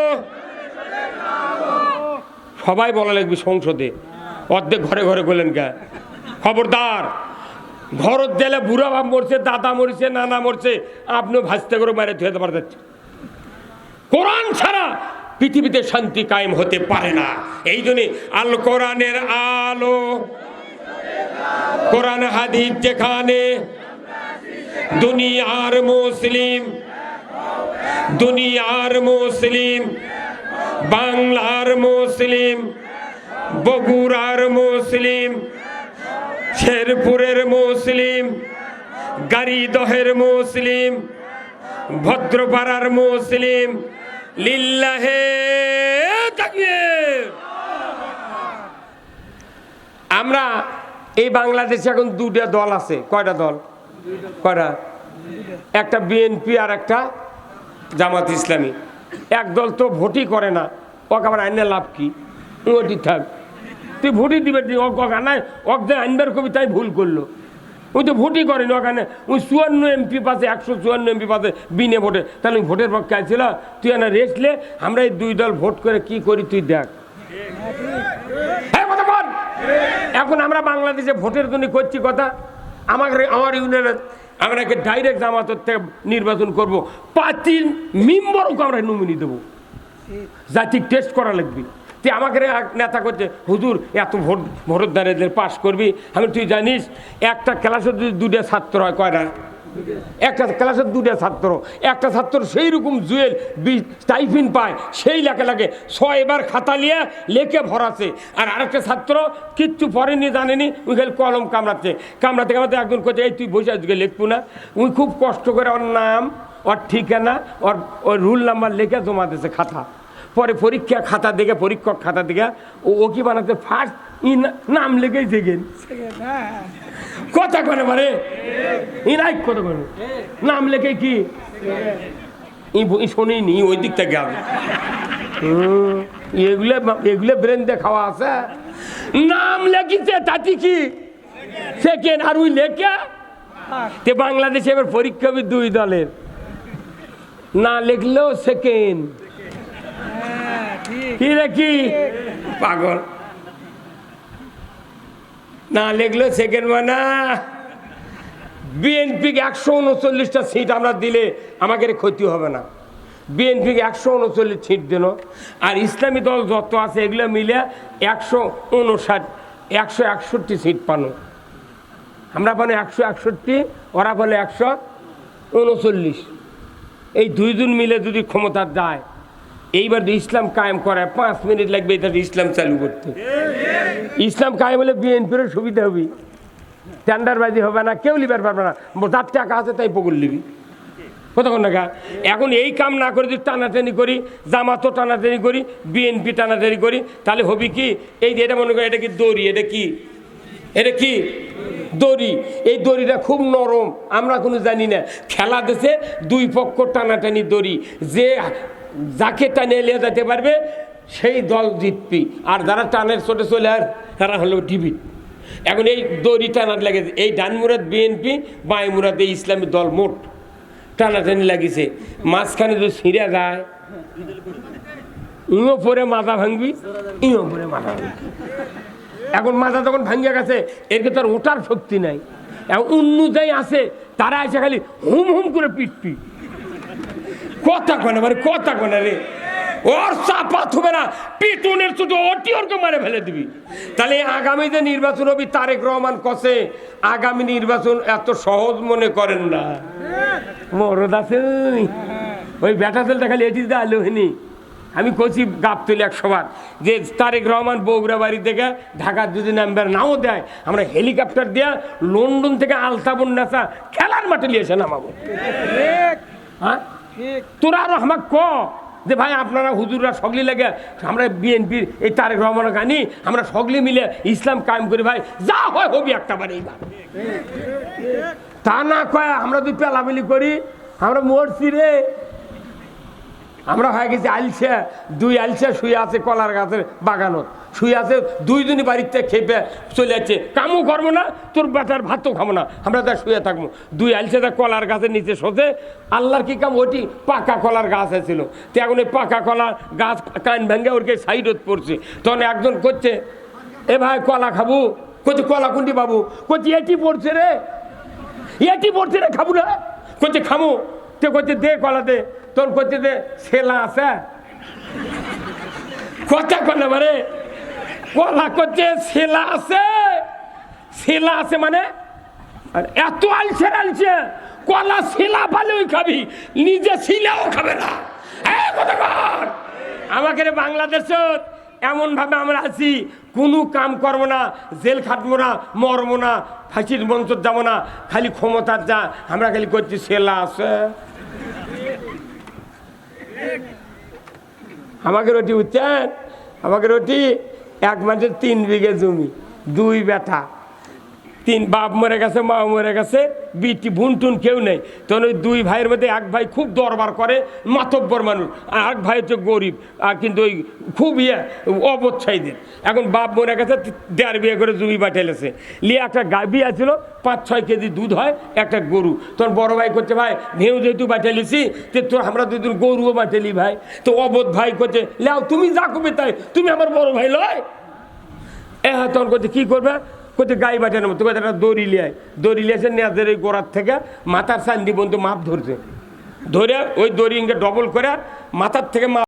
সবাই বলা লাগবে সংসদে, অর্ধেক ঘরে ঘরে বললেন কে? খবরদার, ঘরত দিলে বুড়া বাপ মরছে, দাদা মরছে, নানা মরছে, আপনিও ভাসতে করে মারে ধুয়ে পারতে। কোরআন ছাড়া পৃথিবীতে শান্তি কায়েম হতে পারে না। এই জন্য আল কোরআনের আলো, কোরআন হাদিস যেখানে, দুনিয়ার মুসলিম, দুনিয়ার মুসলিম, বাংলার মুসলিম, বগুড়ার মুসলিম, শেরপুরের মুসলিম, গাড়িদহের মুসলিম, ভদ্রপাড়ার মুসলিম। লিল্লাহে তাকবীর। আমরা এই বাংলাদেশে এখন 2টা দল আছে। কয়টা দল? কয়টা? একটা বিএনপি আর একটা জামাত ইসলামী। এক দল তো ভোটই করে না, ওকে আবার আইনে লাভ কি? ওটি থাক, তুই ভোটই দিবে নাই, ওকে আইনবার কবি তাই ভুল করলো। ওই তো ভোটই করেনি ওখানে। ওই 54 এমপি পাশে, 154 এমপি পাশে বিনে ভোটে। তাহলে ভোটের পক্ষে আইছিল? তুই এনে রেখলে আমরা এই 2 দল ভোট করে কি করি তুই দেখ। এখন আমরা বাংলাদেশে ভোটের জন্য করছি কথা। আমার ইউনিয়নের আমরা ডাইরেক্ট জামাতের থেকে নির্বাচন করব, পার্টির মেম্বারকে আমরা নমিনি দেবো, জাতিক টেস্ট করা লাগবে। তুই আমাকে নেতা করছে, হুজুর এত ভোটের দ্বারা পাস করবি। আমি, তুই জানিস একটা ক্লাসের যদি 2টা ছাত্র হয়, কয়টা? একটা ক্লাসের 2টা ছাত্র, একটা ছাত্র সেই রকম জুয়েল স্টাইফিন পায়, সেই লেখে লাগে 6 বার খাতা নিয়ে লেখে ভরাছে। আর আরেকটা ছাত্র কিচ্ছু পড়েনি, জানেনি, ওই খালি কলম কামড়াচ্ছে। কামড়াতে কামড়াতে একজন করছে, এই তুই বসে আজকে লিখবো না? উনি খুব কষ্ট করে ওর নাম, ওর ঠিকানা, ওর রুল নাম্বার লিখে জমা দিয়েছে খাতা। পরে পরীক্ষা খাতা দেখে, পরীক্ষক খাতা দেখে ও কি বানাতে ফার্স্ট নাম লেগেই দেখেন কথা করে মানে ইনাই কথা করে নাম লেখে কি শোনেনি ওই দিক থেকে। এগুলো ব্রেন দিয়ে খাওয়া আছে। নাম লেখিছে তাতে কি সেকেন্ড, আর ওই লেখা তে বাংলাদেশে এবার পরীক্ষা হবে 2 দলের, না লিখলেও সেকেন্ড। কি রেখি পাগল, না লিখলো সেকেন্ড। মানে বিএনপিকে 139টা সিট আমরা দিলে আমাদের ক্ষতি হবে না। বিএনপিকে 139 সিট দিল, আর ইসলামী দল যত আছে এগুলো মিলে 161 সিট পানো। আমরা পানো 161, ওরা বলে 139। এই 2 জন মিলে যদি ক্ষমতা যায়, এইবার ইসলাম কায়েম করে 5 মিনিট লাগবে এটা ইসলাম চালু করতে। ইসলাম কায়েম হলে বিএনপির সুবিধা হবে, টেন্ডারবাজি হবে না, কেউ লিবার পারবে না। যার টাকা আছে তাই পকুল লিবি, কতক্ষণ টাকা। এখন এই কাম না করে যদি টানাটানি করি, জামাতও টানাটানি করি, বিএনপি টানাটানি করি, তাহলে হবে কি? এই যে এটা মনে করি, এটা কি দড়ি, এটা কি, এটা কি দড়ি। এই দড়িটা খুব নরম, আমরা কোনো জানি না। খেলা দেশে 2 পক্ষ টানাটানি দড়ি, যে যাকে টানে নিয়ে যেতে পারবে সেই দল জিতবি, আর যারা টানের ছোটে চলে আর তারা হলো টিভি। এখন এই দড়ি টানার লেগেছে, এই ডান মুরাদ বিএনপি, বাই মুরাদ এই ইসলামী দল, মোট টানাটানি লাগিছে। মাঝখানে যদি ছিঁড়ে যায়, ইও পরে মাথা ভাঙবি, ইও পরে মাথা ভাঙবি। এখন মাথা যখন ভাঙিয়া গেছে, এর তো আর ওঠার শক্তি নাই। এখন অন্য যাই আছে, তারা এসে খালি হুম হুম করে পিটপি, কথা কনে মানে কথা কনে রে, ওর চাপা থুবে না, পিটুনের ছোট ওটি ওরকে মারে ফেলে দিবি। তাহলে আগামী যে নির্বাচন হবে, তারেক রহমান কছে আগামী নির্বাচন এত সহজ মনে করেন না। মরদ আছে ওই ব্যাটা তেলটা খালি এটি দিয়ে আলো হয়নি। আমি কছি গাবতলি 100 বার যে তারেক রহমান বগুড়া বাড়ি থেকে ঢাকার যদি নাম্বার নাও দেয়, আমরা হেলিকপ্টার দিয়া লন্ডন থেকে আলতাবন নেশা খেলার মাঠে নিয়ে এসে নামাবো। হ্যাঁ, তোরা আরো আমাকে ক যে ভাই আপনারা হুজুররা সগলি লাগে আমরা বিএনপির এই তারেক রহমানের গানি আমরা সগলি মিলে ইসলাম কায়েম করি, ভাই যা হয় হবি একটা বার এইবার। তা না কয় আমরা দুই পেলামিলি করি, আমরা মরছি রে। আমরা হয়ে গেছি আলসা, দুই আলসা শুয়ে আছে কলার গাছের বাগানত, শুয়ে আছে দুইজনই বাড়িতে খেপে চলে যাচ্ছে, কামও করবো না, তোর বেটার ভাতও খাবো না, আমরা তা শুয়ে থাকবো। দুই আলসাটা কলার গাছের নিচে শোষে, আল্লাহর কি কাম, ওটি পাকা কলার গাছ ছিল, তো এখন ওই পাকা কলার গাছ কান ভেঙে ওরকে সাইডত পড়ছে। তখন একজন করছে, এ ভাই কলা খাবো, করছে কলা কোনটি বাবু, করছে এটি পড়ছে রে, এটি পড়ছে রে, খাবো না, করছে খাবো, তো করছে দে কলা দে, তোর করছে দে ছেলা আছে, কথা কলে মানে কলা করছে ছেলা আছে, ছেলা আছে মানে এত আলছে আলছে, কলা ছেলা পালেও খাবি, নিজে ছিলাও খাবে না। আমাকে বাংলাদেশ এমন ভাবে আমরা আছি, কোনো কাম করবো না, জেল খাটবো না, মরবো না, ফাঁসির মঞ্চ যাবো না, খালি ক্ষমতার যা আমরা খালি করছি ছেলা আছে। আমাকে রুটি বুঝছেন, আমাকে রুটি 1 মাসের 3 বিঘে জমি, 2 বেটা, 3 বাপ মরে গেছে, মা মরে গেছে, বিটি ভুনটুন কেউ নেই। তখন ওই 2 ভাইয়ের মধ্যে 1 ভাই খুব দরবার করে, মাতব্বর মানুষ, আর 1 ভাই হচ্ছে গরিব, আর কিন্তু ওই খুব অবচ্ছাইদের। এখন বাপ মরে গেছে, 1.5 বিয়ে করে জমি বাটেলেছে, লিয়ে একটা গাভী আছিল, 5-6 কেজি দুধ হয়, একটা গরু। তোর বড় ভাই করছে, ভাই ভেউ যেহেতু বাটেলিছি, তো তোর আমরা 2 দিন গরুও বাটেলি ভাই। তো অবোধ ভাই করছে, লেও তুমি যা করবে তাই, তুমি আমার বড় ভাই লয়। হ্যাঁ, তখন করছে কী করবে, করছে গাই বাটানো, তো একটা দড়ি লিয়ায়, দড়ি লিয়েছে নেজের এই গোড়ার থেকে মাথার সান্দি বন্ধু মাপ ধরছে, ধরে ওই দড়ি ডবল করে মাথার থেকে